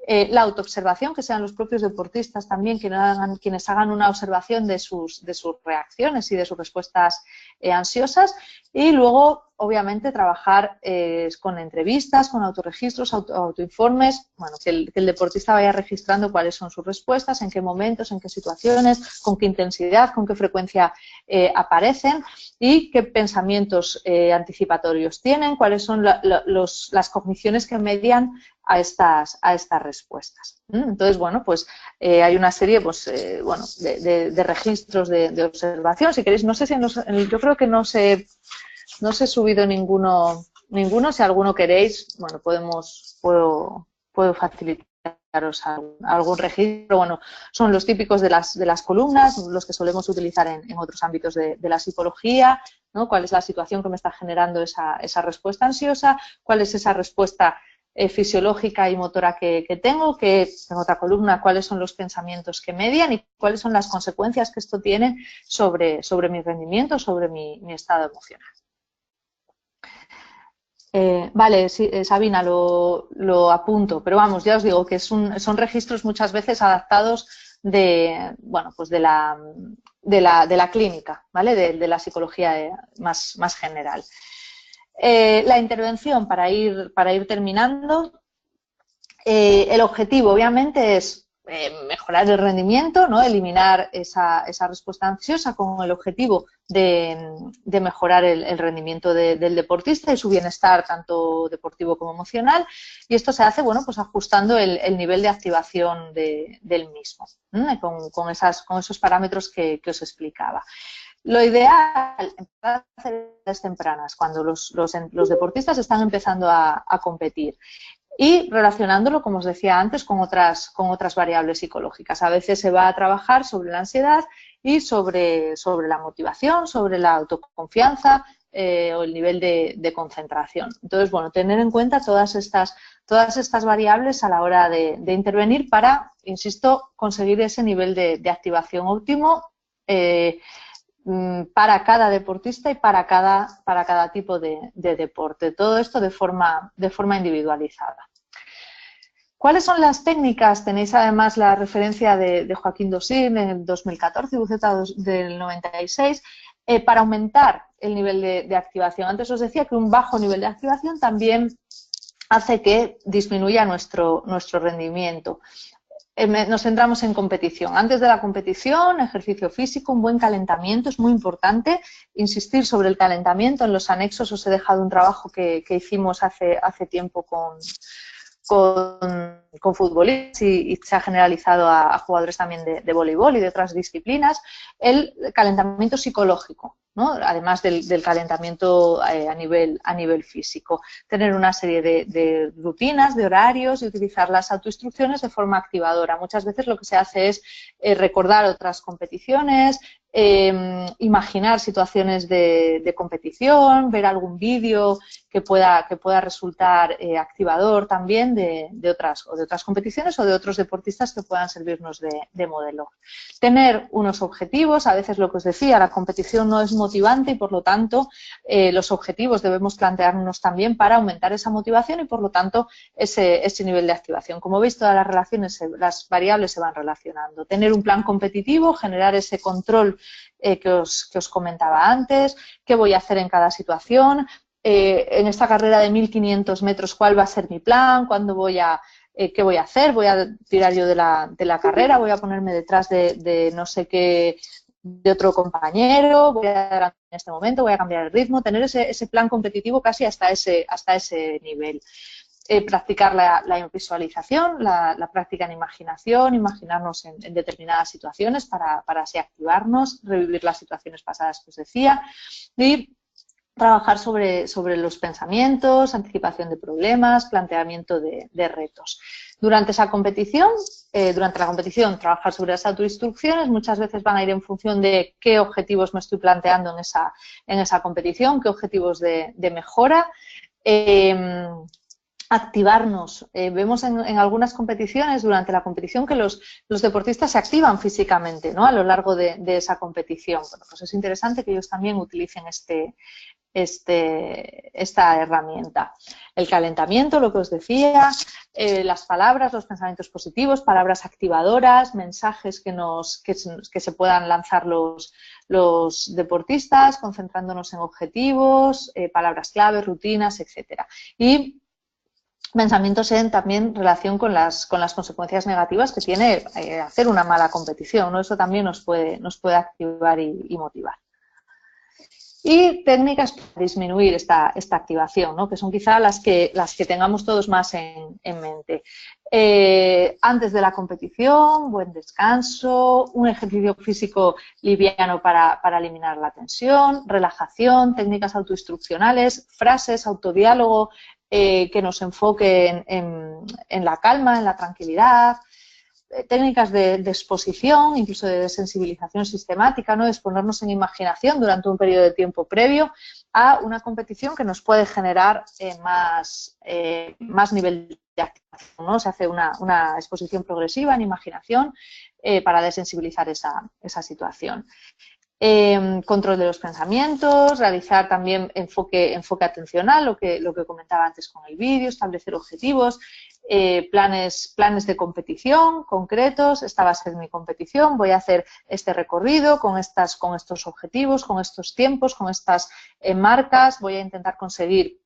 C: la autoobservación, que sean los propios deportistas también quienes hagan una observación de sus reacciones y de sus respuestas ansiosas, y luego, obviamente, trabajar con entrevistas, con autorregistros, autoinformes, bueno, que el deportista vaya registrando cuáles son sus respuestas, en qué momentos, en qué situaciones, con qué intensidad, con qué frecuencia aparecen y qué pensamientos anticipatorios tienen, cuáles son las cogniciones que median a estas respuestas. Entonces, bueno, pues hay una serie de registros de observación. Si queréis, no sé si yo creo que no se he subido ninguno. Si alguno queréis, bueno, puedo facilitaros algún registro. Bueno, son los típicos de las columnas, los que solemos utilizar en otros ámbitos de la psicología, ¿no? ¿Cuál es la situación que me está generando esa respuesta ansiosa? ¿Cuál es esa respuesta fisiológica y motora que tengo? Que en otra columna, cuáles son los pensamientos que median y cuáles son las consecuencias que esto tiene sobre mi rendimiento, sobre mi estado emocional. Vale, sí, Sabina, lo apunto, pero vamos, ya os digo que son registros muchas veces adaptados de la clínica, ¿vale? De la psicología más general. La intervención, para ir terminando, el objetivo obviamente es mejorar el rendimiento, ¿no? Eliminar esa respuesta ansiosa con el objetivo de mejorar el rendimiento del deportista y su bienestar tanto deportivo como emocional, y esto se hace, bueno, pues ajustando el nivel de activación del mismo, con esos parámetros que os explicaba. Lo ideal es empezar a hacer edades tempranas, cuando los deportistas están empezando a competir, y relacionándolo, como os decía antes, con otras variables psicológicas. A veces se va a trabajar sobre la ansiedad y sobre la motivación, sobre la autoconfianza o el nivel de concentración. Entonces, bueno, tener en cuenta todas estas variables a la hora de intervenir para, insisto, conseguir ese nivel de activación óptimo para cada deportista y para cada tipo de deporte. Todo esto de forma individualizada. ¿Cuáles son las técnicas? Tenéis además la referencia de Joaquín Dossin en el 2014, Buceta del 96, para aumentar el nivel de activación. Antes os decía que un bajo nivel de activación también hace que disminuya nuestro rendimiento. Nos centramos en competición. Antes de la competición, ejercicio físico, un buen calentamiento, es muy importante insistir sobre el calentamiento. En los anexos os he dejado un trabajo que hicimos hace tiempo con futbolistas y se ha generalizado a jugadores también de voleibol y de otras disciplinas, el calentamiento psicológico, ¿no? Además del calentamiento a nivel físico. Tener una serie de rutinas, de horarios y utilizar las autoinstrucciones de forma activadora. Muchas veces lo que se hace es recordar otras competiciones, imaginar situaciones de competición, ver algún vídeo que pueda resultar activador también de otras competiciones o de otros deportistas que puedan servirnos de modelo. Tener unos objetivos, a veces lo que os decía, la competición no es motivante y por lo tanto los objetivos debemos plantearnos también para aumentar esa motivación y por lo tanto ese nivel de activación. Como veis, todas las variables se van relacionando. Tener un plan competitivo, generar ese control que os comentaba antes, qué voy a hacer en cada situación, en esta carrera de 1500 metros, cuál va a ser mi plan, qué voy a hacer, voy a tirar yo de la carrera, voy a ponerme detrás de no sé qué de otro compañero, voy a adelantar en este momento, voy a cambiar el ritmo, tener ese plan competitivo casi hasta ese nivel. Practicar la visualización, la práctica en imaginación, imaginarnos en determinadas situaciones para así activarnos, revivir las situaciones pasadas que os decía, y trabajar sobre los pensamientos, anticipación de problemas, planteamiento de retos. Durante la competición, trabajar sobre las autoinstrucciones muchas veces van a ir en función de qué objetivos me estoy planteando en esa competición, qué objetivos de mejora. Activarnos. Vemos en algunas competiciones, durante la competición, que los deportistas se activan físicamente, ¿no?, a lo largo de esa competición. Bueno, pues es interesante que ellos también utilicen esta herramienta. El calentamiento, lo que os decía, las palabras, los pensamientos positivos, palabras activadoras, mensajes que se puedan lanzar los deportistas, concentrándonos en objetivos, palabras clave, rutinas, etcétera. Y pensamientos en también relación con las consecuencias negativas que tiene hacer una mala competición, ¿no? Eso también nos puede activar y motivar. Y técnicas para disminuir esta activación, ¿no?, que son quizá las que tengamos todos más en mente. Antes de la competición, buen descanso, un ejercicio físico liviano para eliminar la tensión, relajación, técnicas autoinstruccionales, frases, autodiálogo que nos enfoquen en la calma, en la tranquilidad, técnicas de exposición, incluso de desensibilización sistemática, ¿no?, de exponernos en imaginación durante un periodo de tiempo previo a una competición que nos puede generar más nivel de activación, ¿no? Se hace una exposición progresiva en imaginación para desensibilizar esa situación. Control de los pensamientos, realizar también enfoque atencional, lo que comentaba antes con el vídeo, establecer objetivos, planes de competición concretos. Esta va a ser mi competición, voy a hacer este recorrido con estos objetivos, con estos tiempos, con estas marcas, voy a intentar conseguir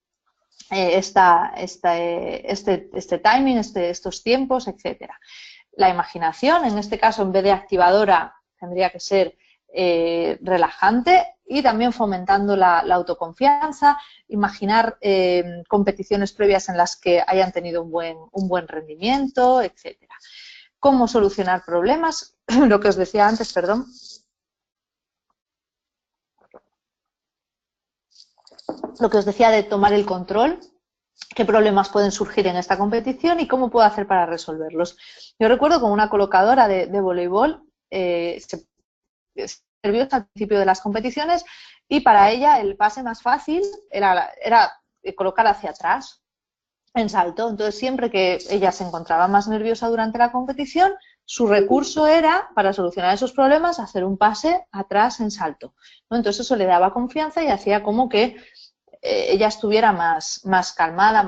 C: este timing, estos tiempos, etcétera. La imaginación, en este caso, en vez de activadora, tendría que ser relajante, y también fomentando la autoconfianza, imaginar competiciones previas en las que hayan tenido un buen rendimiento, etcétera. Cómo solucionar problemas, lo que os decía antes, perdón. Lo que os decía de tomar el control, qué problemas pueden surgir en esta competición y cómo puedo hacer para resolverlos. Yo recuerdo con una colocadora de voleibol, nerviosa al principio de las competiciones, y para ella el pase más fácil era colocar hacia atrás en salto. Entonces, siempre que ella se encontraba más nerviosa durante la competición, su recurso era, para solucionar esos problemas, hacer un pase atrás en salto, ¿no? Entonces, eso le daba confianza y hacía como que ella estuviera más calmada,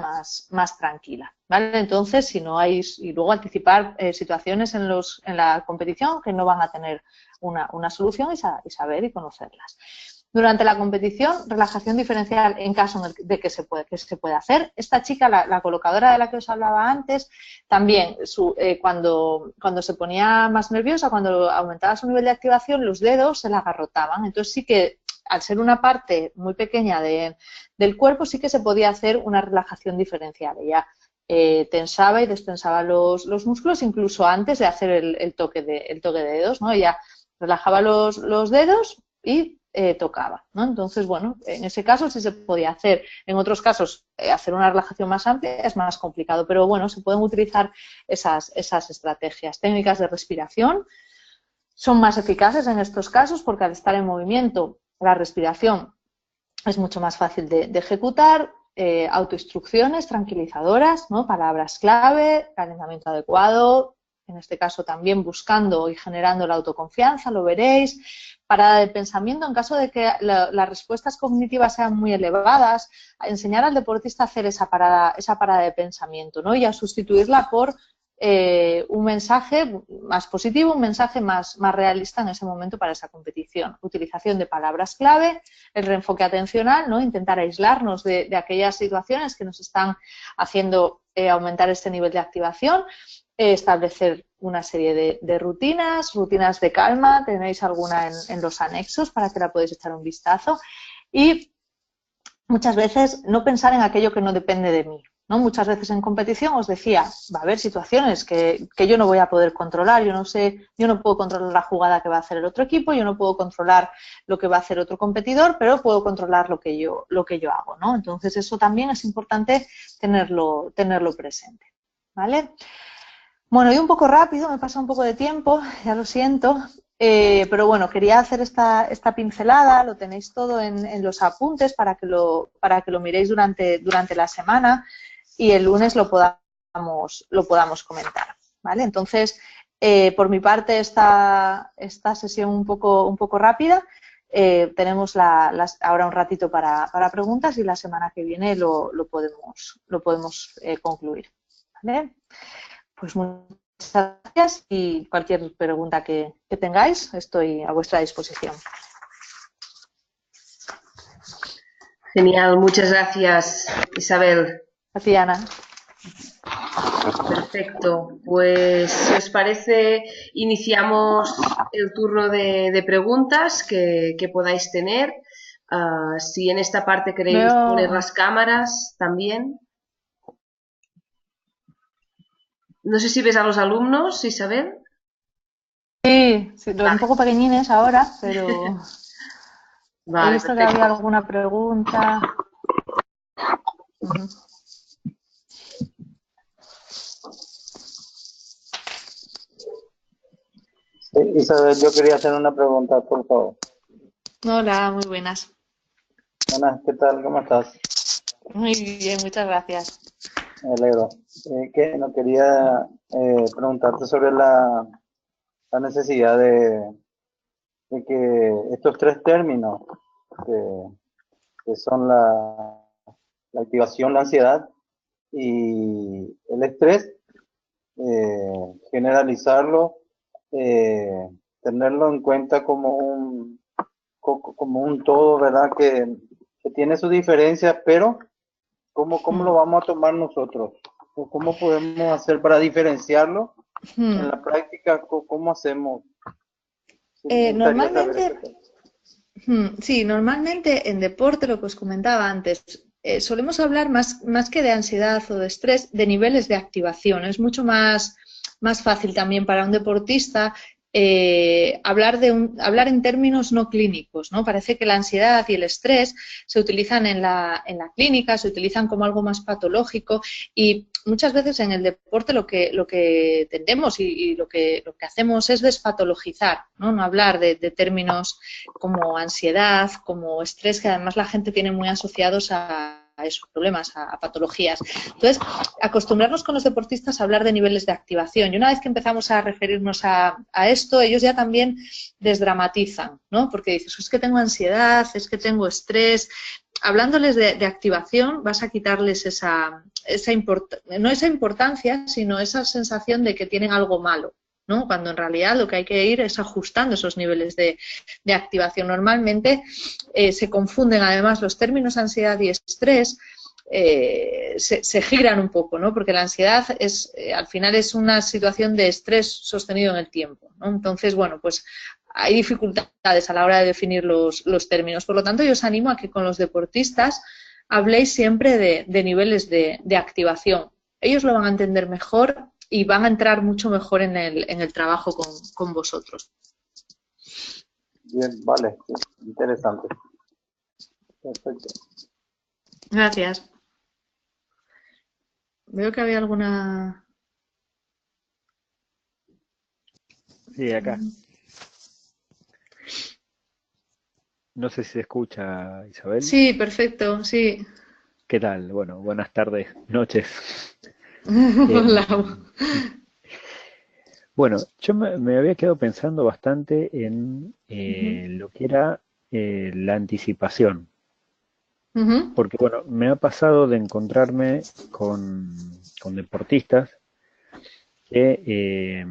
C: más tranquila, ¿vale? Entonces, y luego anticipar situaciones en la competición que no van a tener una solución, y saber y conocerlas. Durante la competición, relajación diferencial en caso de que se pueda hacer. Esta chica, la colocadora de la que os hablaba antes, también cuando se ponía más nerviosa, cuando aumentaba su nivel de activación, los dedos se la agarrotaban. Entonces, sí que, al ser una parte muy pequeña del cuerpo, sí que se podía hacer una relajación diferencial. Ella tensaba y destensaba los músculos incluso antes de hacer el toque de dedos, ¿no? Ella relajaba los dedos y tocaba, ¿no? Entonces, bueno, en ese caso sí se podía hacer. En otros casos, hacer una relajación más amplia es más complicado, pero bueno, se pueden utilizar esas estrategias. Técnicas de respiración son más eficaces en estos casos porque, al estar en movimiento, la respiración es mucho más fácil de ejecutar. Autoinstrucciones tranquilizadoras, ¿no? Palabras clave, calentamiento adecuado, en este caso también buscando y generando la autoconfianza, lo veréis. Parada de pensamiento, en caso de que las respuestas cognitivas sean muy elevadas, a enseñar al deportista a hacer esa parada de pensamiento, ¿no? Y a sustituirla por un mensaje más positivo, un mensaje más realista en ese momento para esa competición. Utilización de palabras clave, el reenfoque atencional, ¿no? Intentar aislarnos de aquellas situaciones que nos están haciendo aumentar este nivel de activación. establecer una serie de rutinas de calma, tenéis alguna en los anexos para que la podáis echar un vistazo y muchas veces no pensar en aquello que no depende de mí, ¿no? Muchas veces en competición os decía, va a haber situaciones que yo no voy a poder controlar, yo no puedo controlar la jugada que va a hacer el otro equipo, yo no puedo controlar lo que va a hacer otro competidor, pero puedo controlar lo que yo hago, ¿no? Entonces eso también es importante tenerlo presente, ¿vale? Bueno, y un poco rápido, me pasa un poco de tiempo, ya lo siento, pero bueno, quería hacer esta pincelada, lo tenéis todo en los apuntes para que lo miréis durante la semana y el lunes lo podamos comentar, ¿vale? Entonces, por mi parte, esta sesión un poco rápida, tenemos ahora un ratito para preguntas y la semana que viene lo podemos concluir, ¿vale? Pues muchas gracias y cualquier pregunta que tengáis, estoy a vuestra disposición.
B: Genial, muchas gracias, Isabel.
C: A ti, Ana.
B: Perfecto, pues si os parece, iniciamos el turno de preguntas que podáis tener. Si en esta parte queréis poner las cámaras también. No sé si ves a los alumnos, Isabel.
C: Sí, un poco pequeñines ahora, pero
B: Vale,
C: he visto
B: perfecto.
C: que había alguna pregunta.
A: Sí, Isabel, yo quería hacer una pregunta, por favor.
C: Hola, muy buenas.
A: Buenas, ¿qué tal? ¿Cómo estás?
C: Muy bien, muchas gracias.
A: Me alegro. No quería preguntarte sobre la necesidad de que estos tres términos, que son la activación, la ansiedad y el estrés, generalizarlo, tenerlo en cuenta como un todo, ¿verdad? Que tiene sus diferencias, pero ¿cómo lo vamos a tomar nosotros? ¿O cómo podemos hacer para diferenciarlo? En la práctica, ¿cómo hacemos? Sí, me gustaría saber eso.
C: Normalmente en deporte, lo que os comentaba antes, solemos hablar más que de ansiedad o de estrés, de niveles de activación. Es mucho más fácil también para un deportista hablar en términos no clínicos, ¿no? Parece que la ansiedad y el estrés se utilizan en la clínica, se utilizan como algo más patológico y muchas veces en el deporte lo que tendemos y lo que hacemos es despatologizar, ¿no? No hablar de términos como ansiedad, como estrés, que además la gente tiene muy asociados a esos problemas, a patologías. Entonces, acostumbrarnos con los deportistas a hablar de niveles de activación. Y una vez que empezamos a referirnos a esto, ellos ya también desdramatizan, ¿no? Porque dices, es que tengo ansiedad, es que tengo estrés. Hablándoles de activación, vas a quitarles no esa importancia, sino esa sensación de que tienen algo malo, ¿no? Cuando en realidad lo que hay que ir es ajustando esos niveles de activación. Normalmente se confunden además los términos ansiedad y estrés, se giran un poco, ¿no? Porque la ansiedad al final es una situación de estrés sostenido en el tiempo, ¿no? Entonces, bueno, pues hay dificultades a la hora de definir los términos. Por lo tanto, yo os animo a que con los deportistas habléis siempre de niveles de activación. Ellos lo van a entender mejor y van a entrar mucho mejor en el trabajo con vosotros.
A: Bien, vale, sí, interesante. Perfecto.
C: Gracias. Veo que había alguna...
E: Sí, acá. No sé si se escucha, Isabel.
C: Sí, perfecto, sí.
E: ¿Qué tal? Bueno, buenas tardes, noches.
C: Hola.
E: Bueno, yo me había quedado pensando bastante en lo que era la anticipación, porque bueno, me ha pasado de encontrarme con deportistas que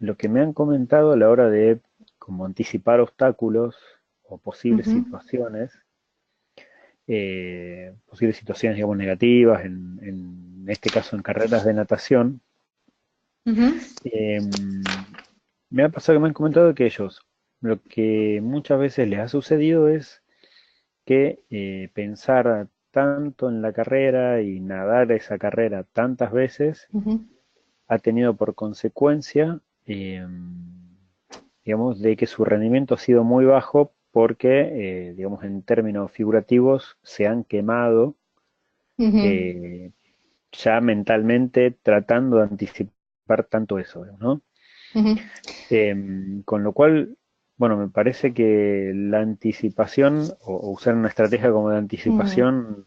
E: lo que me han comentado a la hora de como anticipar obstáculos o posibles situaciones, digamos, negativas, en este caso en carreras de natación,
C: Ujú,
E: Me ha pasado que me han comentado que ellos, lo que muchas veces les ha sucedido es que pensar tanto en la carrera y nadar esa carrera tantas veces
C: ujú,
E: ha tenido por consecuencia, digamos, de que su rendimiento ha sido muy bajo porque, digamos, en términos figurativos, se han quemado
C: ujú,
E: eh, ya mentalmente tratando de anticipar tanto eso, ¿no?
C: ujú,
E: Con lo cual, bueno, me parece que la anticipación o usar una estrategia como de
C: ujú.
E: anticipación,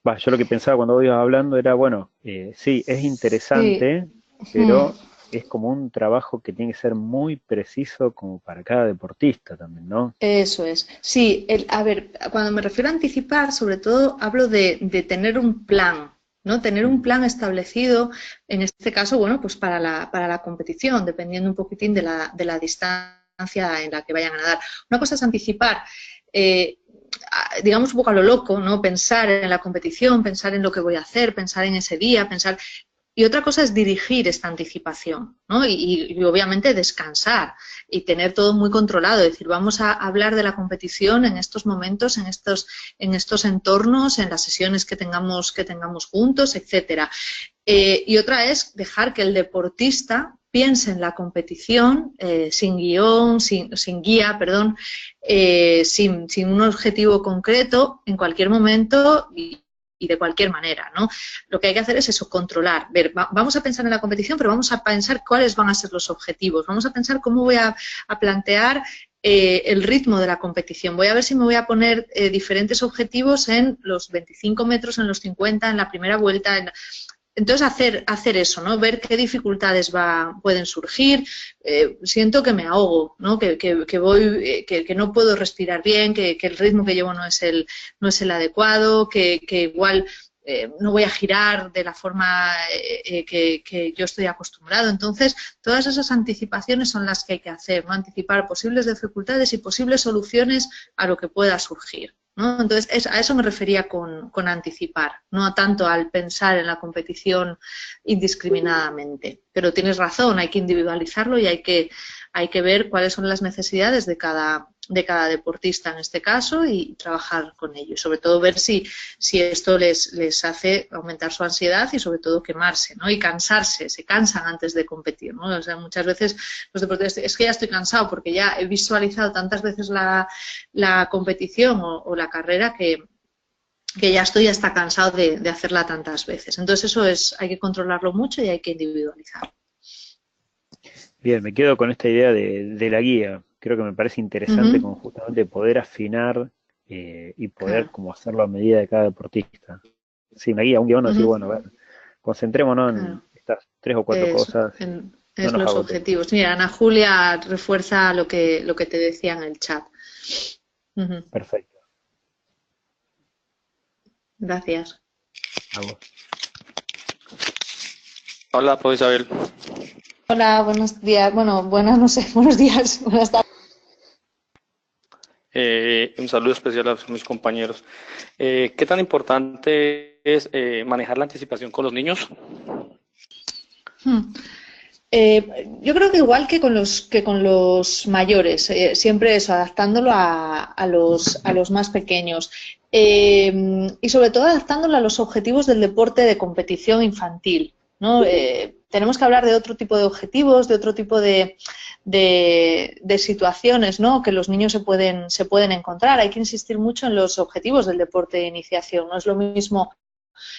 E: va, yo lo que pensaba cuando ibas hablando era, bueno, sí, es
C: Sí.
E: interesante,
C: Ujú.
E: pero es como un trabajo que tiene que ser muy preciso como para cada deportista también, ¿no?
C: Eso es. Sí, a ver, cuando me refiero a anticipar, sobre todo hablo de tener un plan, ¿no? Tener un
E: Ujú.
C: plan establecido, en este caso, bueno, pues para la competición, dependiendo un poquitín de la distancia en la que vayan a nadar. Una cosa es anticipar, eh, digamos un poco a lo loco, ¿no? Pensar en la competición, pensar en lo que voy a hacer, pensar en ese día, pensar y otra cosa es dirigir esta anticipación, ¿no? Y obviamente descansar y tener todo muy controlado. Es decir, vamos a hablar de la competición en estos momentos, en estos entornos, en las sesiones que tengamos juntos, etcétera. Y otra es dejar que el deportista piense en la competición sin guión, sin guía, perdón, sin un objetivo concreto en cualquier momento y de cualquier manera, ¿no? Lo que hay que hacer es eso, controlar. Ver, vamos a pensar en la competición, pero vamos a pensar cuáles van a ser los objetivos. Vamos a pensar cómo voy a plantear el ritmo de la competición. Voy a ver si me voy a poner diferentes objetivos en los 25 metros, en los 50, en la primera vuelta. Entonces, hacer eso, ¿no? Ver qué dificultades pueden surgir. Siento que me ahogo, ¿no? Que voy, que no puedo respirar bien, que el ritmo que llevo no es el adecuado, que igual no voy a girar de la forma que yo estoy acostumbrado. Entonces, todas esas anticipaciones son las que hay que hacer, ¿no? Anticipar posibles dificultades y posibles soluciones a lo que pueda surgir, ¿no? Entonces, a eso me refería con anticipar, no tanto al pensar en la competición indiscriminadamente. Pero tienes razón, hay que individualizarlo y hay que ver cuáles son las necesidades de cada deportista en este caso y trabajar con ello. Y sobre todo ver si esto les hace aumentar su ansiedad y sobre todo quemarse, ¿no? Y cansarse, se cansan antes de competir, ¿no? O sea, muchas veces los deportistas, es que ya estoy cansado porque ya he visualizado tantas veces la competición o la carrera que ya estoy hasta cansado de hacerla tantas veces. Entonces eso hay que controlarlo mucho y hay que individualizarlo.
E: Bien, me quedo con esta idea de la guía. Creo que me parece
C: Uh -huh.
E: interesante como justamente poder afinar y poder
C: Claro.
E: como hacerlo a medida de cada deportista. Sí, una guía, un guión,
C: Uh
E: decir,
C: -huh.
E: bueno, a ver, concentrémonos en
C: Claro.
E: estas 3 o 4
C: Eso,
E: cosas y no
C: es
E: nos
C: los
E: agotemos.
C: objetivos. Mira, Ana Julia refuerza lo que te decía en el chat. Uh -huh.
E: Perfecto.
C: Gracias.
E: A vos.
F: Hola, pues Isabel.
C: Hola, buenos días. Bueno, buenas, no sé, buenos días, buenas tardes.
F: Un saludo especial a mis compañeros. ¿Qué tan importante es manejar la anticipación con los niños?
C: Yo creo que igual que con los mayores, siempre eso, adaptándolo a los más pequeños. Y sobre todo adaptándolo a los objetivos del deporte de competición infantil, ¿no? Tenemos que hablar de otro tipo de objetivos, de otro tipo de situaciones, ¿no? Que los niños se pueden encontrar. Hay que insistir mucho en los objetivos del deporte de iniciación. No es lo mismo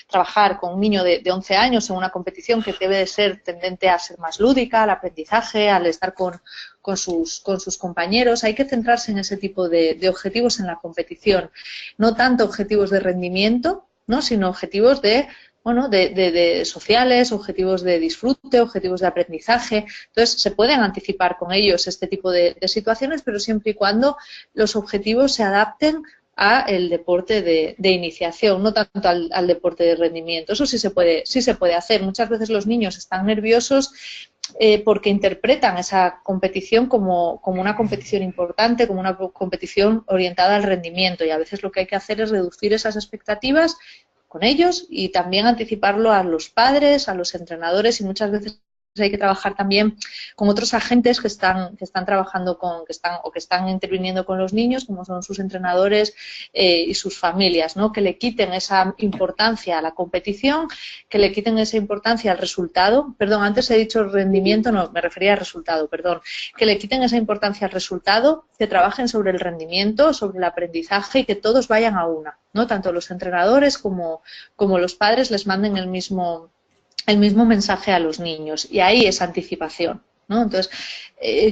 C: trabajar con un niño de 11 años en una competición que debe de ser tendente a ser más lúdica, al aprendizaje, al estar con sus compañeros. Hay que centrarse en ese tipo de objetivos en la competición, no tanto objetivos de rendimiento, ¿no? Sino objetivos bueno, de sociales, objetivos de disfrute, objetivos de aprendizaje. Entonces, se pueden anticipar con ellos este tipo de situaciones, pero siempre y cuando los objetivos se adapten a el deporte de iniciación, no tanto al deporte de rendimiento. Eso sí se puede hacer. Muchas veces los niños están nerviosos porque interpretan esa competición como una competición importante, como una competición orientada al rendimiento, y a veces lo que hay que hacer es reducir esas expectativas con ellos y también anticiparlo a los padres, a los entrenadores y muchas veces hay que trabajar también con otros agentes que están trabajando que están interviniendo con los niños, como son sus entrenadores y sus familias, ¿no? Que le quiten esa importancia a la competición, que le quiten esa importancia al resultado. Perdón, antes he dicho rendimiento, no, me refería al resultado, perdón. Que le quiten esa importancia al resultado, que trabajen sobre el rendimiento, sobre el aprendizaje y que todos vayan a una, ¿no? Tanto los entrenadores como los padres les manden el mismo mensaje a los niños, y ahí es anticipación, ¿no? Entonces,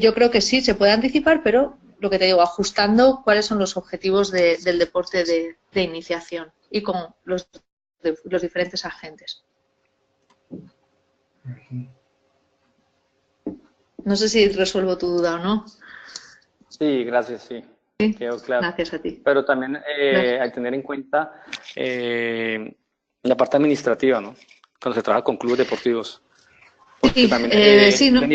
C: yo creo que sí, se puede anticipar, pero lo que te digo, ajustando cuáles son los objetivos del deporte de iniciación y con los diferentes agentes. No sé si resuelvo tu duda o no.
F: Sí, gracias, sí.
C: Sí,
F: Quedó claro.
C: gracias a ti.
F: Pero también hay que tener en cuenta la parte administrativa, ¿no? Cuando se trabaja con clubes deportivos. Porque
C: Sí,
F: también
C: sí, ¿no?
F: la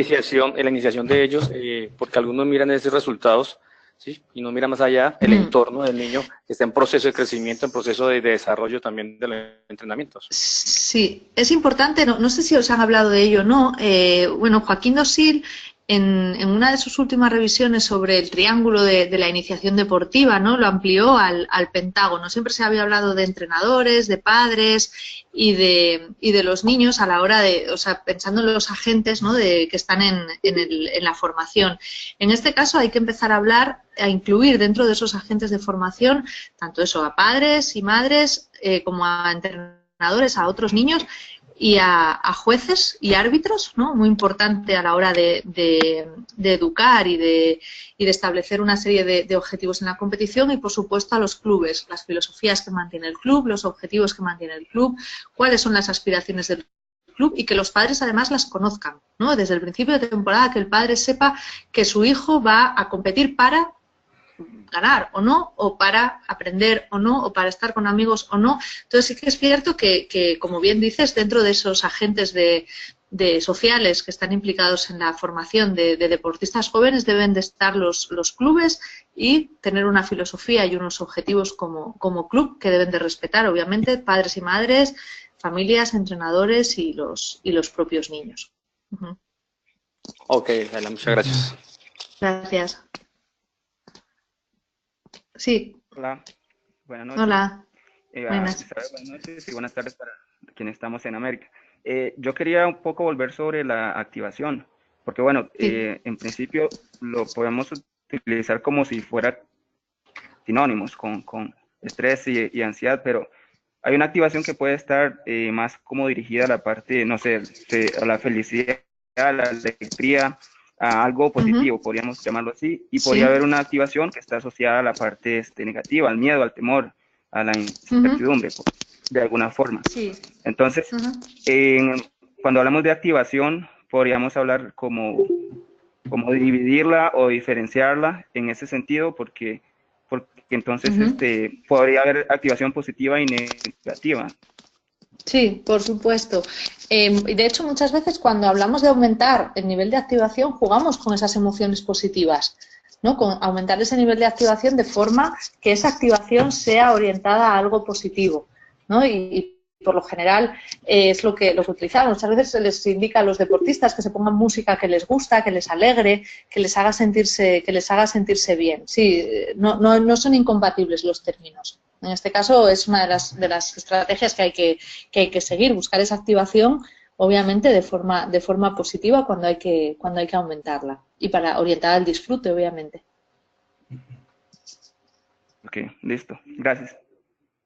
F: iniciación de ellos, porque algunos miran esos resultados, ¿sí? Y no miran más allá el entorno del niño que está en proceso de crecimiento, en proceso de desarrollo también de los entrenamientos.
C: Sí, es importante, no sé si os han hablado de ello o no. Bueno, Joaquín Dosil, en una de sus últimas revisiones sobre el triángulo de la iniciación deportiva, ¿no? Lo amplió al pentágono. Siempre se había hablado de entrenadores, de padres y de los niños a la hora de, o sea, pensando en los agentes, ¿no? Que están en la formación. En este caso hay que empezar a hablar, a incluir dentro de esos agentes de formación, tanto eso, a padres y madres, como a entrenadores, a otros niños, y a jueces y árbitros, ¿no? Muy importante a la hora de educar y de establecer una serie de objetivos en la competición, y por supuesto a los clubes, las filosofías que mantiene el club, los objetivos que mantiene el club, cuáles son las aspiraciones del club, y que los padres además las conozcan, ¿no? Desde el principio de temporada, que el padre sepa que su hijo va a competir para ganar o no, o para aprender o no, o para estar con amigos o no. Entonces sí que es cierto que como bien dices, dentro de esos agentes de sociales que están implicados en la formación de deportistas jóvenes deben de estar los clubes y tener una filosofía y unos objetivos como club que deben de respetar, obviamente, padres y madres, familias, entrenadores y los propios niños.
F: Ok, Laila, muchas gracias.
C: Gracias. Sí.
G: Hola, buenas noches.
C: Hola. Buenas.
G: Buenas noches y buenas tardes para quienes estamos en América. Yo quería un poco volver sobre la activación, porque bueno, en principio lo podemos utilizar como si fuera sinónimos con estrés y ansiedad, pero hay una activación que puede estar más como dirigida a la parte, no sé, a la felicidad, a la alegría, a algo positivo, podríamos llamarlo así, y podría haber una activación que está asociada a la parte negativa, al miedo, al temor, a la incertidumbre, de alguna forma.
C: Sí.
G: Entonces, cuando hablamos de activación, podríamos hablar como dividirla o diferenciarla en ese sentido, porque entonces podría haber activación positiva y negativa.
C: Sí, por supuesto. De hecho, muchas veces cuando hablamos de aumentar el nivel de activación, jugamos con esas emociones positivas, ¿no? Con aumentar ese nivel de activación de forma que esa activación sea orientada a algo positivo, ¿no? Y por lo general es lo que utilizamos. Muchas veces se les indica a los deportistas que se pongan música que les gusta, que les alegre, que les haga sentirse bien. Sí, no son incompatibles los términos. En este caso es una de las estrategias que hay que seguir, buscar esa activación, obviamente de forma positiva cuando hay que aumentarla y para orientar al disfrute, obviamente.
G: Ok, listo. Gracias.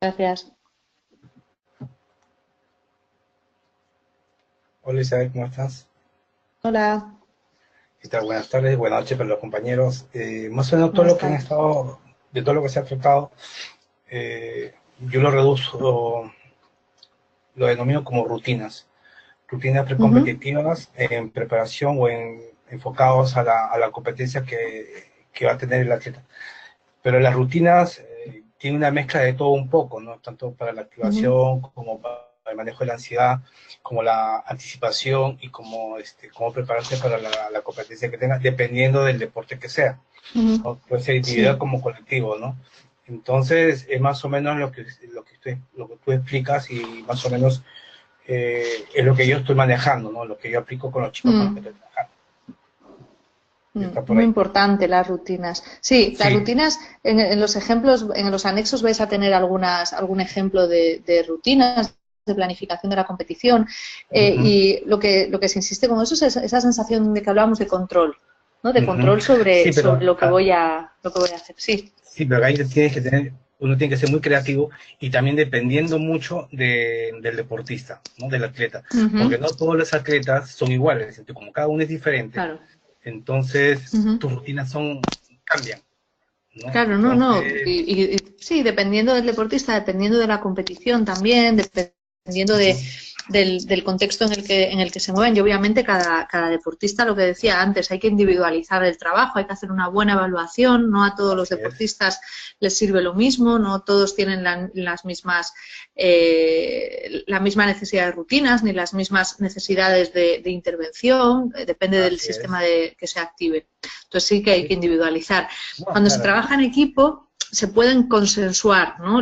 C: Gracias.
H: Hola Isabel, ¿cómo estás?
C: Hola.
H: ¿Qué tal? Buenas tardes, buenas noches para los compañeros. Más o menos todo lo que han estado, de todo lo que se ha tratado, yo lo reduzco, lo denomino como rutinas precompetitivas en preparación o enfocados a la competencia que va a tener el atleta. Pero las rutinas tienen una mezcla de todo un poco, ¿no? Tanto para la activación como para el manejo de la ansiedad, como la anticipación y como prepararse para la competencia que tenga, dependiendo del deporte que sea. ¿No? Puede ser individual como colectivo, ¿no? Entonces, es más o menos lo que tú explicas y más o menos es lo que yo estoy manejando, ¿no? Lo que yo aplico con los chicos con los que estoy trabajando. Está por
C: Muy
H: ahí.
C: importante las rutinas. Sí, las
H: Sí.
C: rutinas, en los ejemplos, en los anexos vais a tener algún ejemplo de rutinas de planificación de la competición y lo que se insiste con eso es esa sensación de que hablábamos de control, ¿no? De control sobre,
H: Sí, pero,
C: sobre lo que voy a hacer. Sí.
H: sí, pero ahí tienes que tener, uno tiene que ser muy creativo y también dependiendo mucho del deportista, ¿no? Del atleta, porque no todos los atletas son iguales, entonces, como cada uno es diferente,
C: Claro.
H: entonces tus rutinas cambian, ¿no?
C: Claro, no. Y sí, dependiendo del deportista, dependiendo de la competición también, dependiendo del contexto en el que se mueven. Y obviamente cada deportista, lo que decía antes, hay que individualizar el trabajo, hay que hacer una buena evaluación, no a todos los deportistas les sirve lo mismo, no todos tienen las mismas la misma necesidad de rutinas ni las mismas necesidades de intervención, depende del sistema que se active. Entonces sí que hay que individualizar. Cuando se trabaja en equipo se pueden consensuar, ¿no?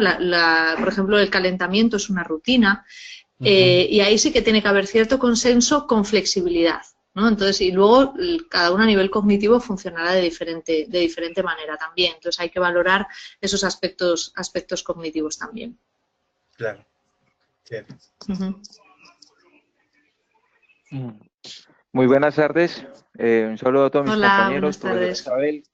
C: Por ejemplo, el calentamiento es una rutina y ahí sí que tiene que haber cierto consenso con flexibilidad, ¿no? Entonces, y luego cada uno a nivel cognitivo funcionará de diferente manera también. Entonces hay que valorar esos aspectos cognitivos también.
H: Claro. Cierto.
I: Muy buenas tardes. Un saludo a todos mis compañeros.
C: Buenas tardes.
I: Profesora Isabel,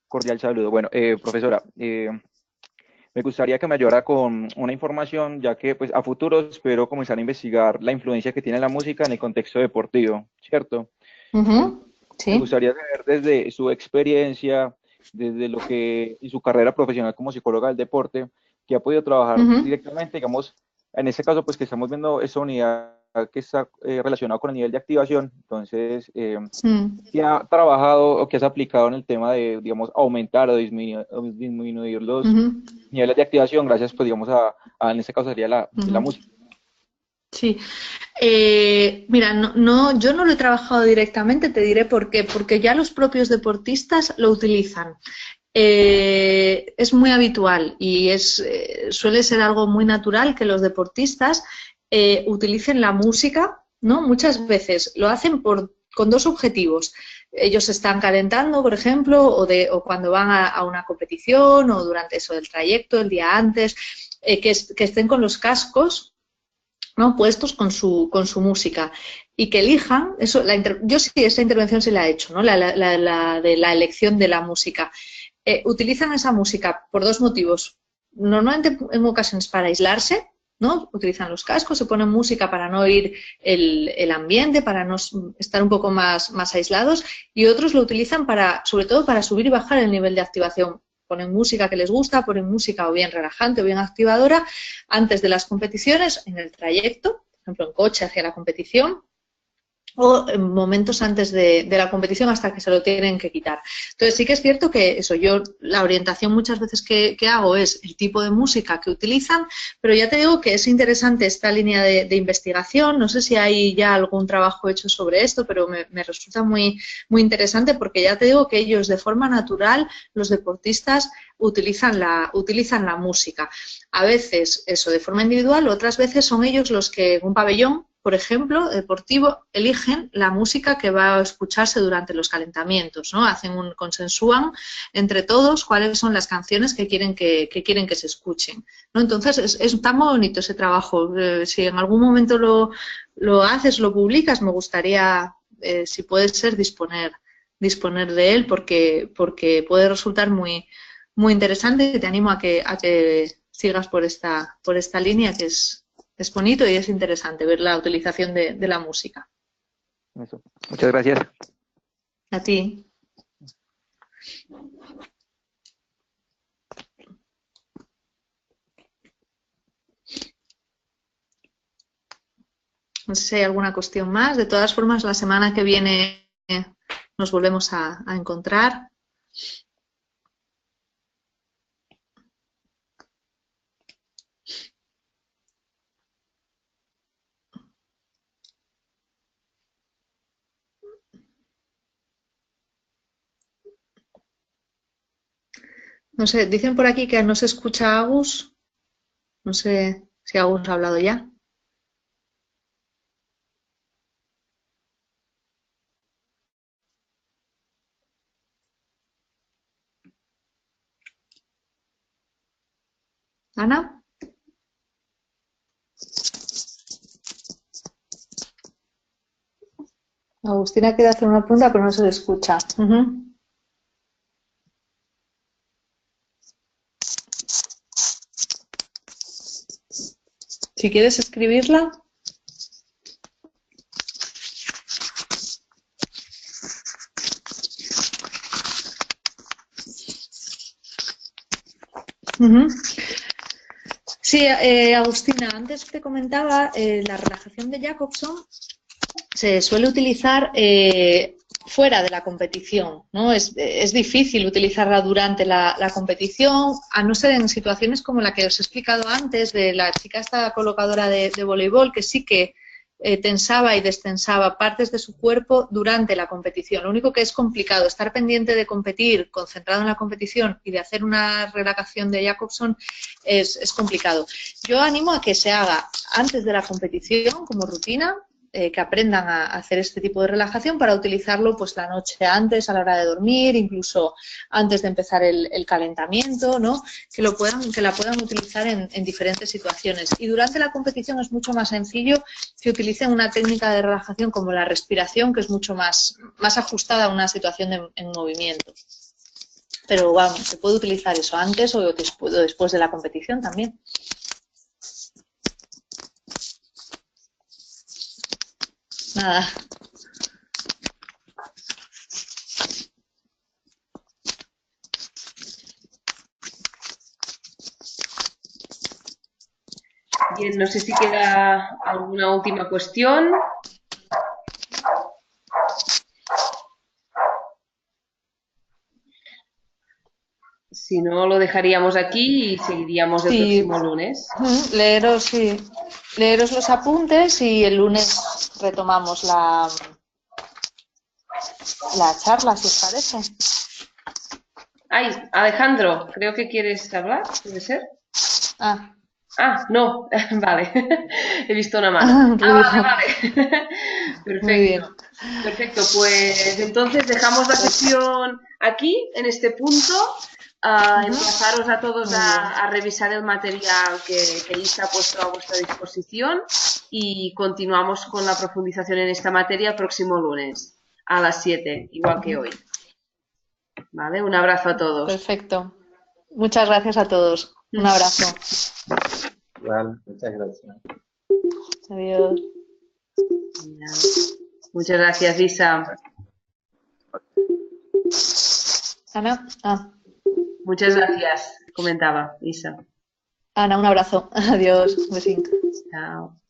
I: cordial saludo. Bueno, profesora, me gustaría que me ayudara con una información, ya que pues a futuro espero comenzar a investigar la influencia que tiene la música en el contexto deportivo, ¿cierto?
C: Sí.
I: Me gustaría saber desde su experiencia, desde lo que en su carrera profesional como psicóloga del deporte, que ha podido trabajar directamente, digamos, en este caso pues que estamos viendo esa unidad que está relacionada con el nivel de activación, entonces, ¿qué ha trabajado o qué has aplicado en el tema de, digamos, aumentar o disminuir los niveles de activación gracias, pues, digamos, en este caso sería la música?
C: Sí. Mira, yo no lo he trabajado directamente, te diré por qué, porque ya los propios deportistas lo utilizan. Es muy habitual y suele ser algo muy natural que los deportistas utilicen la música, ¿no? Muchas veces lo hacen con dos objetivos. Ellos están calentando, por ejemplo, o cuando van a una competición o durante eso del trayecto, el día antes, que estén con los cascos, ¿no? Puestos con su música y que elijan, yo sí esa intervención sí la he hecho, ¿no? De la elección de la música. Utilizan esa música por dos motivos. Normalmente en ocasiones para aislarse, ¿no? Utilizan los cascos, se ponen música para no oír el ambiente, para no estar un poco más aislados, y otros lo utilizan sobre todo para subir y bajar el nivel de activación. Ponen música que les gusta, ponen música o bien relajante o bien activadora antes de las competiciones, en el trayecto, por ejemplo en coche hacia la competición, o en momentos antes de la competición hasta que se lo tienen que quitar. Entonces sí que es cierto que la orientación muchas veces que hago es el tipo de música que utilizan, pero ya te digo que es interesante esta línea de investigación, no sé si hay ya algún trabajo hecho sobre esto, pero me resulta muy, muy interesante porque ya te digo que ellos de forma natural, los deportistas, utilizan la música. A veces eso de forma individual, otras veces son ellos los que en un pabellón, por ejemplo, deportivo, eligen la música que va a escucharse durante los calentamientos, ¿no? Consensúan entre todos cuáles son las canciones que quieren que se escuchen, ¿no? Entonces es tan bonito ese trabajo. Si en algún momento lo haces, lo publicas, me gustaría, si puede ser, disponer de él porque puede resultar muy, muy interesante y te animo a que sigas por esta línea que es bonito y es interesante ver la utilización de la música.
I: Eso. Muchas gracias.
C: A ti. No sé si hay alguna cuestión más. De todas formas, la semana que viene nos volvemos a encontrar. No sé, dicen por aquí que no se escucha a Agus. No sé si Agus ha hablado ya. Ana. Agustina quiere hacer una pregunta, pero no se le escucha. Si quieres escribirla. Sí, Agustina, antes te comentaba, la relajación de Jacobson se suele utilizar fuera de la competición, ¿no? Es difícil utilizarla durante la competición, a no ser en situaciones como la que os he explicado antes, de la chica esta colocadora de voleibol, que sí que tensaba y destensaba partes de su cuerpo durante la competición. Lo único que es complicado, estar pendiente de competir, concentrado en la competición y de hacer una relajación de Jacobson es complicado. Yo animo a que se haga antes de la competición como rutina, que aprendan a hacer este tipo de relajación para utilizarlo pues la noche antes, a la hora de dormir, incluso antes de empezar el calentamiento, ¿no? Que la puedan utilizar en diferentes situaciones. Y durante la competición es mucho más sencillo que utilicen una técnica de relajación como la respiración, que es mucho más ajustada a una situación en movimiento. Pero vamos, se puede utilizar eso antes o después de la competición también. Nada.
B: Bien, no sé si queda alguna última cuestión. Si no, lo dejaríamos aquí y seguiríamos el próximo lunes.
C: Leeros los apuntes y el lunes retomamos la charla, si os parece.
B: Ay, Alejandro, creo que quieres hablar, ¿puede ser? No, vale, he visto una mano. Vale. Perfecto, pues entonces dejamos la sesión aquí, en este punto. Emplazaros a todos a revisar el material que Isa ha puesto a vuestra disposición y continuamos con la profundización en esta materia el próximo lunes a las 7, igual que hoy. ¿Vale? Un abrazo a todos.
C: Perfecto. Muchas gracias a todos. Un abrazo.
A: Vale, muchas gracias.
C: Adiós.
B: Muchas gracias, Isa.
C: Ana.
B: Muchas gracias, comentaba Isa.
C: Ana, un abrazo. Adiós. Un besín.
B: Chao.